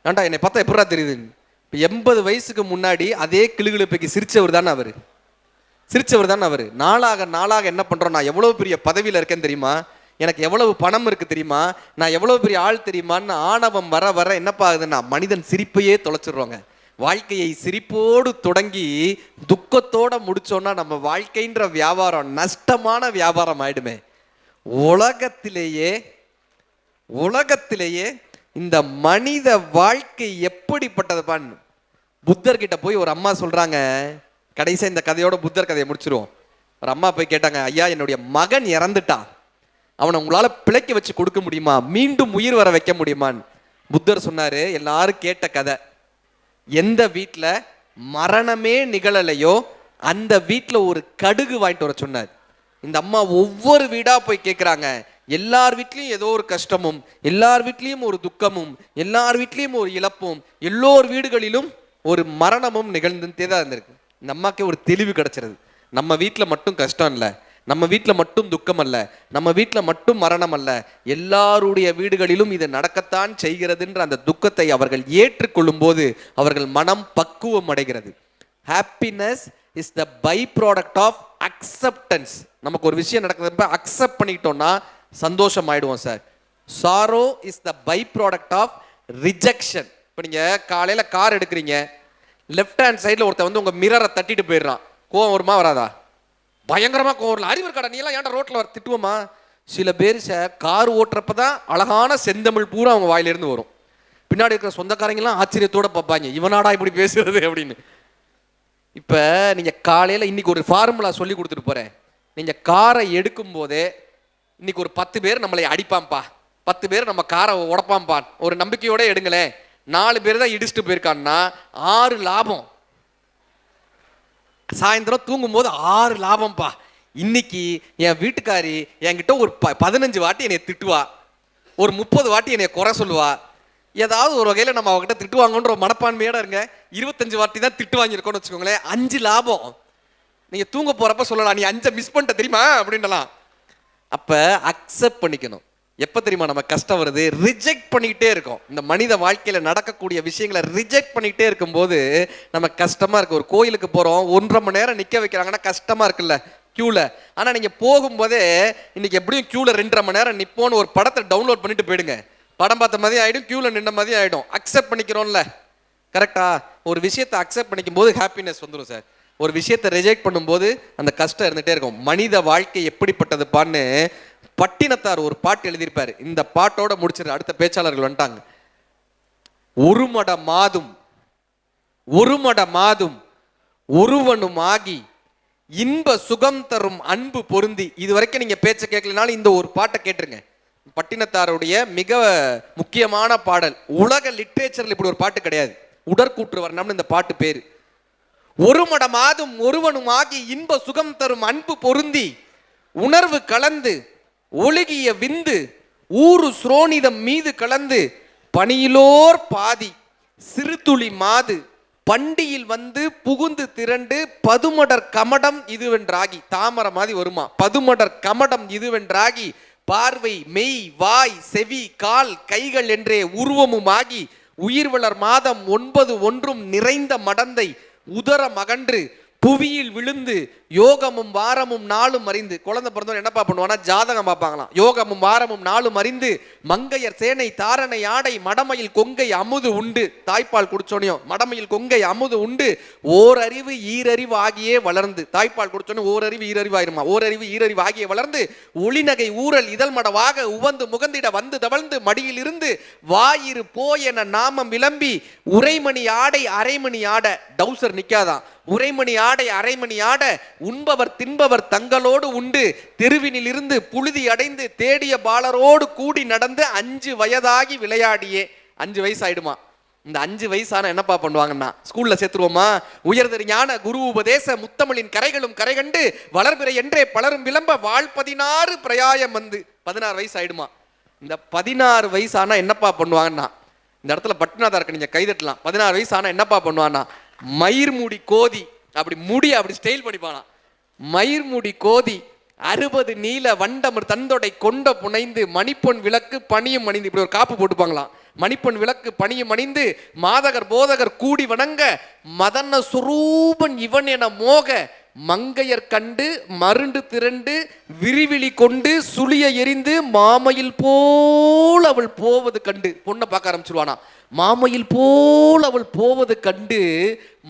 ஏன்டா என்னை பார்த்தா எப்படா தெரியுது? இப்போ 80 வயசுக்கு முன்னாடி அதே கிளுகிழப்பைக்கு சிரிச்சவர் தானே அவர், சிரிச்சவர் தானே அவர். நாளாக நாளாக என்ன பண்ணுறோம், நான் எவ்வளோ பெரிய பதவியில் இருக்கேன்னு தெரியுமா, எனக்கு எவ்வளவு பணம் இருக்கு தெரியுமா, நான் எவ்வளவு பெரிய ஆள் தெரியுமான்னு ஆணவம் வர வர என்னப்பா ஆகுதுன்னா மனிதன் சிரிப்பையே தொலைச்சிடுறோங்க. வாழ்க்கையை சிரிப்போடு தொடங்கி துக்கத்தோட முடிச்சோன்னா நம்ம வாழ்க்கைன்ற வியாபாரம் நஷ்டமான வியாபாரம் ஆயிடுமே. உலகத்திலேயே இந்த மனித வாழ்க்கை எப்படிப்பட்டதுப்பான் புத்தர்கிட்ட போய் ஒரு அம்மா சொல்றாங்க. கடைசியா இந்த கதையோட புத்தர் கதையை முடிச்சிருவோம். ஒரு அம்மா போய் கேட்டாங்க, ஐயா என்னுடைய மகன் இறந்துட்டான், அவனை உங்களால பிழைக்க வச்சு கொடுக்க முடியுமா? மீண்டும் உயிர் வர வைக்க முடியுமான்னு புத்தர் சொன்னாரு. எல்லாரும் கேட்ட கதை. எந்த வீட்டுல மரணமே நிகழலையோ அந்த வீட்டுல ஒரு கடுகு வாங்கிட்டு வர சொன்னார். இந்த அம்மா ஒவ்வொரு வீடா போய் கேட்கிறாங்க. எல்லார் வீட்லயும் ஏதோ ஒரு கஷ்டமும், எல்லார் வீட்லயும் ஒரு துக்கமும், எல்லார் வீட்லயும் ஒரு இழப்பும், எல்லோர் வீடுகளிலும் ஒரு மரணமும் நிகழ்ந்துட்டே தான் இருந்திருக்கு. இந்த அம்மாக்கே ஒரு தெளிவு கிடைச்சிருது. நம்ம வீட்டுல மட்டும் கஷ்டம் இல்லை, நம்ம வீட்டுல மட்டும் துக்கம் அல்ல, நம்ம வீட்டுல மட்டும் மரணம் அல்ல, எல்லாருடைய வீடுகளிலும் இது நடக்கத்தான் செய்கிறதுன்ற அந்த துக்கத்தை அவர்கள் ஏற்றுக்கொள்ளும் போது அவர்கள் மனம் பக்குவம் அடைகிறது. Happiness is the by product of acceptance. நமக்கு ஒரு விஷயம் நடக்கிறப்ப அக்செப்ட் பண்ணிக்கிட்டோம்னா சந்தோஷம் ஆயிடுவோம் sir. Sorrow is the by product of rejection. இப்போ நீங்க காலையில கார் எடுக்கிறீங்க, லெஃப்ட் ஹேண்ட் சைடில் ஒருத்தர் வந்து உங்க மிரரை தட்டிட்டு போயிடுறான், கோவம் வருமா வராதா? பயங்கரமா கோவம் வரல. அறிவு கடை நீ எல்லாம் ஏன்டா ரோட்ல திட்டுவோமா? சில பேர் சார் கார் ஓட்டுறப்ப தான் அழகான செந்தமிழ் பூரா அவங்க வாயிலிருந்து வரும். பின்னாடி இருக்கிற சொந்தக்காரங்கெல்லாம் ஆச்சரியத்தோட பார்ப்பாங்க, இவனாடா இப்படி பேசுறது அப்படின்னு. இப்ப நீங்க காலையில இன்னைக்கு ஒரு ஃபார்முலா சொல்லி கொடுத்துட்டு போறேன். நீங்க காரை எடுக்கும் போதே இன்னைக்கு ஒரு 10 பேர் நம்மளை அடிப்பாம்பா, 10 பேர் நம்ம காரை உடப்பாம்பா, ஒரு நம்பிக்கையோட எடுங்களேன். 4 பேர் தான் இடிச்சுட்டு போயிருக்கான்னா 6 லாபம். சாயந்தரம் தூங்கும் போது 6 லாபம்பா. இன்னைக்கு என் வீட்டுக்காரி என்கிட்ட ஒரு 15 வாட்டி என்னை திட்டுவா, ஒரு 30 வாட்டி என்னை குறை சொல்லுவா. ஏதாவது ஒரு வகையில் நம்ம அவகிட்ட திட்டுவாங்கன்ற ஒரு மனப்பான்மையோட இருங்க. 25 வாட்டி தான் திட்டு வாங்கியிருக்கோம்னு வச்சுக்கோங்களேன், 5 லாபம். நீங்க தூங்க போறப்ப சொல்லலாம், நீ 5 மிஸ் பண்ணிட்ட தெரியுமா அப்படின்லாம். அப்ப அக்செப்ட் பண்ணிக்கணும். எப்ப தெரியுமா நம்ம கஷ்டம் வருது? ரிஜெக்ட் பண்ணிக்கிட்டே இருக்கோம். இந்த மனித வாழ்க்கையில நடக்கக்கூடிய விஷயங்களை ரிஜெக்ட் பண்ணிக்கிட்டே இருக்கும்போது நம்ம கஷ்டமா இருக்கு. ஒரு கோயிலுக்கு போறோம், 1.5 மணி நேரம் நிக்க வைக்கிறாங்கன்னா கஷ்டமா இருக்குல்ல கியூல. ஆனா நீங்க போகும்போதே இன்னைக்கு எப்படியும் கியூல 2.5 மணி நேரம் நிப்போன்னு ஒரு படத்தை டவுன்லோட் பண்ணிட்டு போயிடுங்க. படம் பார்த்த மாதிரி ஆயிடும், கியூல நின்ன மாதிரி ஆயிடும். அக்செப்ட் பண்ணிக்கிறோம்ல, கரெக்டா? ஒரு விஷயத்தை அக்செப்ட் பண்ணிக்கும் போது ஹாப்பினஸ் வந்துடும் சார். ஒரு விஷயத்தை ரிஜெக்ட் பண்ணும்போது அந்த கஷ்டம் இருந்துகிட்டே இருக்கும். மனித வாழ்க்கை எப்படிப்பட்டதுப்பான்னு பட்டினத்தார் ஒரு பாட்டு எழுதியிருப்பாரு. இந்த பாட்டோட முடிச்சிரு, அடுத்த பேச்சாளர்கள் வந்துட்டாங்க. ஒரு மட மாதும் ஒருவனும் ஆகி இன்ப சுகம் தரும் அன்பு பொருந்தி. இது வரைக்கும் நீங்க பேச்ச கேட்கலனாலும் இந்த ஒரு பாட்டை கேட்டுருங்க. பட்டினத்தாருடைய மிக முக்கியமான பாடல். உலக லிட்ரேச்சர்ல இப்படி ஒரு பாட்டு கிடையாது. உடற்கூற்று வர்ணம்னு இந்த பாட்டு பேரு. ஒரு மட மாதும் ஒருவனும் ஆகி இன்ப சுகம் தரும் அன்பு பொருந்தி உணர்வு கலந்து ஒழுகிய விந்து ஊரு சுரோனிதம் மீது கலந்து பனியிலோர் பாதி சிறுதுளி மாது பண்டியில் வந்து புகுந்து திரண்டு பதுமடர் கமடம் இதுவென்றாகி. தாமரை மாதிரி வருமா? பதுமடர் கமடம் இதுவென்றாகி பார்வை மெய் வாய் செவி கால் கைகள் என்றே உருவமுமாகி உயிர் வளர் மாதம் 9 ஒன்றும் நிறைந்த மடந்தை உதர மகன்று புவியில் விழுந்து யோகமும் வாரமும் நாளும் அறிந்து. குழந்தை பிறந்தவன் என்னப்பா பண்ணுவானா? ஜாதகம் பார்ப்பாங்களாம். யோகமும் வாரமும் நாளும் அறிந்து மங்கையர் சேனை தாரணை ஆடை மடமையில் கொங்கை அமுது உண்டு. தாய்ப்பால் குடிச்சோனையும் மடமையில் கொங்கை அமுது உண்டு ஓரறிவு ஈரறிவு ஆகியே வளர்ந்து. தாய்ப்பால் குடிச்சோன்னு ஓரறிவு ஈரறிவு ஆயிருமா? ஓரறிவு ஈரறிவு ஆகியே வளர்ந்து ஒளிநகை ஊரல் இதழ் மடவாக உவந்து முகந்திட வந்து தவழ்ந்து மடியில் இருந்து வாயிறு போயென நாமம் விளம்பி உரைமணி ஆடை அரைமணி ஆட. டவுசர் நிக்காதான். உரைமணி ஆடை அரைமணி ஆட உண்பவர் தின்பவர் தங்களோடு உண்டு தெருவினில் இருந்து புழுதி அடைந்து தேடிய பாலரோடு கூடி நடந்து 5 வயதாகி விளையாடியே. 5 வயசு ஆயிடுமா? இந்த 5 வயசான என்னப்பா பண்ணுவாங்கன்னா ஸ்கூல்ல சேர்த்துருவோமா? உயர்தரு ஞான குரு உபதேச முத்தமிழின் கரைகளும் கரை கண்டு வளர்பிறை என்றே பலரும் விளம்ப வாழ் 16 பிரயாயம் வந்து. 16 வயசு ஆயிடுமா? இந்த 16 வயசானா என்னப்பா பண்ணுவாங்கன்னா, இந்த இடத்துல பட்டினாதாருக்கு நீங்க கைதட்டலாம். 16 வயசானா என்னப்பா பண்ணுவான்னா மயிர் மூடி கோதி அப்படி முடி அப்படி ஸ்டைல் பண்ணிப்பானா. மயிர் மூடி கோதி 60 நீல வண்டமர் தந்தொடை கொண்ட புனைந்து மணிப்பொன் விளக்கு பணியும் அணிந்து. இப்படி ஒரு காப்பு போட்டுப்பாங்களாம். மணிப்பொன் விளக்கு பணியும் அணிந்து மாதகர் போதகர் கூடி வணங்க மதன சுரூபன் இவன் என மோக மங்கையர் கண்டு மருண்டு திரண்டு விரிவிழி கொண்டு சுழிய எரிந்து மாமையில் போல் அவள் போவது கண்டு. பொண்ணை பார்க்க ஆரம்பிச்சிருவானா. மாமையில் போல் அவள் போவது கண்டு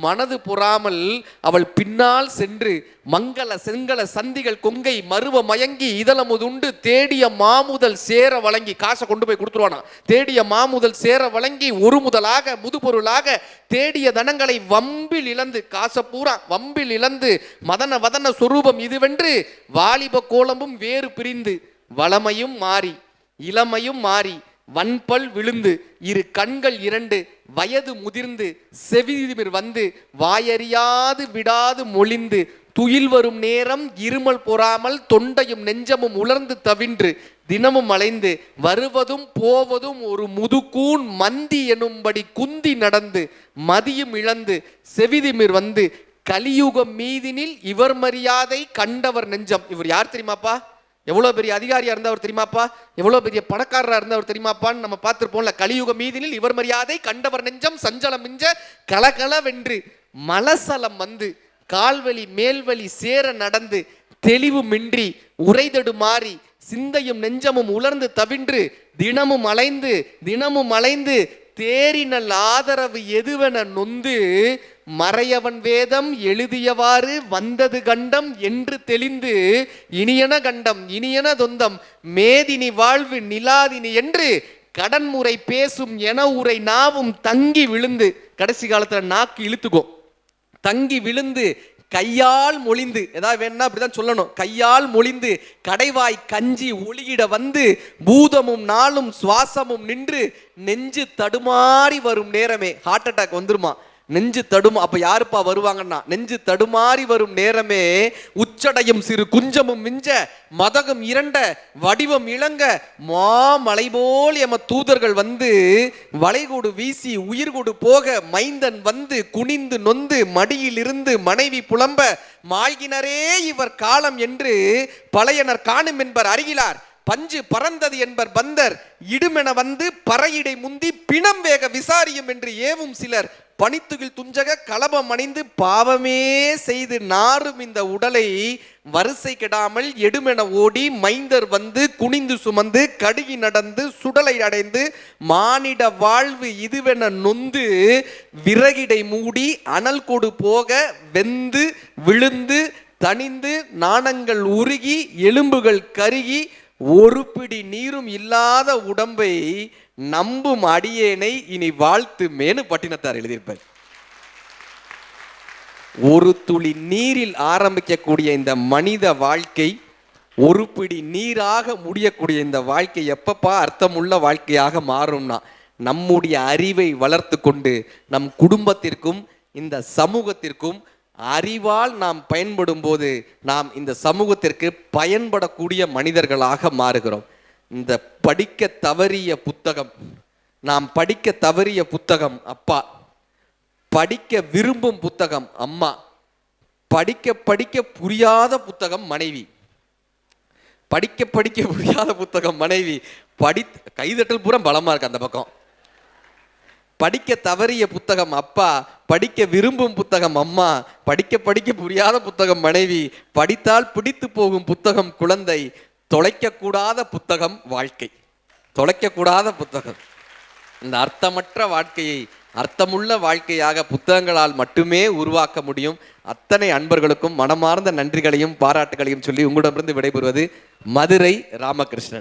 மனது பொறாமல் அவள் பின்னால் சென்று மங்கள செங்கல சந்திகள் கொங்கை மருவ மயங்கி இதழமுதுண்டு தேடிய மாமுதல் சேர வழங்கி. காசை கொண்டு போய் கொடுத்துருவானா. தேடிய மாமுதல் சேர வழங்கி ஒரு முதலாக முதுபொருளாக தேடிய தனங்களை வம்பில் இழந்து, காசை பூரா வம்பில் இழந்து மதன வதன சொரூபம் இதுவென்று வாலிப கோலமும் வேறு பிரிந்து வளமையும் மாறி இளமையும் மாறி வன்பல் விழுந்து இரு கண்கள் இரண்டு வயது முதிர்ந்து செவிதிமிர் வந்து வாயறியாது விடாது மொழிந்து துயில் வரும் நேரம் இருமல் பொறாமல் தொண்டையும் நெஞ்சமும் உலர்ந்து தவின்று தினமும் அலைந்து வருவதும் போவதும் ஒரு முதுகூன் மந்தி எனும்படி குந்தி நடந்து மதியும் இழந்து செவிதிமிர் வந்து கலியுகம் மீதினில் இவர் மரியாதை கண்டவர் நெஞ்சம். இவர் யார் தெரியுமாப்பா? எவ்வளோ பெரிய அதிகாரியா இருந்தவர் தெரியுமாப்பா? எவ்வளோ பெரிய பணக்காரராக இருந்தவர் தெரியுமாப்பான்னு நம்ம பார்த்துருப்போம்ல. கலியுக மீதினில் இவர் மரியாதை கண்டவர் நெஞ்சம் சஞ்சலம் மிஞ்ச கலகலவென்று மலசலம் வந்து கால்வழி மேல்வழி சேர நடந்து தெளிவுமின்றி உரைதடு மாறி சிந்தையும் நெஞ்சமும் உலர்ந்து தவின்று தினமும் அலைந்து தேரினல் ஆதரவு எதுவென நொந்து மறையவன் வேதம் எழுதியவாறு வந்தது கண்டம் என்று தெளிந்து இனியன கண்டம் இனியன தொந்தம் மேதினி வாழ்வு நிலாதினி என்று கடன்முறை பேசும் என உரை நாவும் தங்கி விழுந்து, கடைசி காலத்துல நாக்கு இழுத்துக்கும், தங்கி விழுந்து கையால் மொழிந்து, ஏதாவது வேணும்னா அப்படிதான் சொல்லணும், கையால் மொழிந்து கடைவாய் கஞ்சி ஒளியிட வந்து பூதமும் நாளும் சுவாசமும் நின்று நெஞ்சு தடுமாறி வரும் நேரமே. ஹார்ட் அட்டாக் வந்துருமா? நெஞ்சு தடுமா. அப்ப யாருப்பா வருவாங்கன்னா நெஞ்சு தடுமாறி வரும் நேரமே உச்சடையும் சிறு குஞ்சமும் மிஞ்ச மதகம் இரண்ட வடிவம் இளங்க மாமலை போல் எம தூதர்கள் வந்து வளைகூடு வீசி உயிர்கூடு போக மைந்தன் வந்து குனிந்து நொந்து மடியில் இருந்து மனைவி புலம்ப மாழ்கினரே இவர் காலம் என்று பழையனர் காணும் என்பர் அருகிலார் பஞ்சு பறந்தது என்பர் பந்தர் இடுமென வந்து பறையிடை முந்தி பிணம் வேக விசாரியும் என்று ஏவும் சிலர் பனித்துகில் துஞ்சக கலபம் அணிந்து பாவமே செய்து நாரும் இந்த உடலை வரிசை கெடாமல் எடுமென ஓடி மைந்தர் வந்து குனிந்து சுமந்து கடுகி நடந்து சுடலை அடைந்து மானிட வாழ்வு இதுவென நொந்து விறகிடை மூடி அனல் கொடு போக வெந்து விழுந்து தணிந்து நாணங்கள் உருகி எலும்புகள் கருகி ஒரு பிடி நீரும் இல்லாத உடம்பை நம்பும் அடியேனை இனி வாழ்த்து மேனு பட்டினத்தார் எழுதியிருப்பார். ஒரு துளி நீரில் ஆரம்பிக்கக்கூடிய இந்த மனித வாழ்க்கை ஒரு பிடி நீராக முடியக்கூடிய இந்த வாழ்க்கை எப்பப்பா அர்த்தமுள்ள வாழ்க்கையாக மாறும்னா நம்முடைய அறிவை வளர்த்து கொண்டு நம் குடும்பத்திற்கும் இந்த சமூகத்திற்கும் அறிவால் நாம் பயன்படும் போது நாம் இந்த சமூகத்திற்கு பயன்படக்கூடிய மனிதர்களாக மாறுகிறோம். இந்த படிக்க தவறிய புத்தகம், நாம் படிக்க தவறிய புத்தகம் அப்பா, படிக்க விரும்பும் புத்தகம் அம்மா, படிக்க புரியாத புத்தகம் மனைவி, படிக்க புரியாத புத்தகம் மனைவி, கைதட்டல் பூரா பலமா இருக்கு அந்த பக்கம். படிக்க தவறிய புத்தகம் அப்பா, படிக்க விரும்பும் புத்தகம் அம்மா, படிக்க புரியாத புத்தகம் மனைவி, படித்தால் பிடித்து போகும் புத்தகம் குழந்தை, தொலைக்கக்கூடாத புத்தகம் வாழ்க்கை. தொலைக்கக்கூடாத புத்தகம். இந்த அர்த்தமற்ற வாழ்க்கையை அர்த்தமுள்ள வாழ்க்கையாக புத்தகங்களால் மட்டுமே உருவாக்க முடியும். அத்தனை அன்பர்களுக்கும் மனமார்ந்த நன்றிகளையும் பாராட்டுகளையும் சொல்லி உங்களிடமிருந்து விடைபெறுவது மதுரை ராமகிருஷ்ணன்.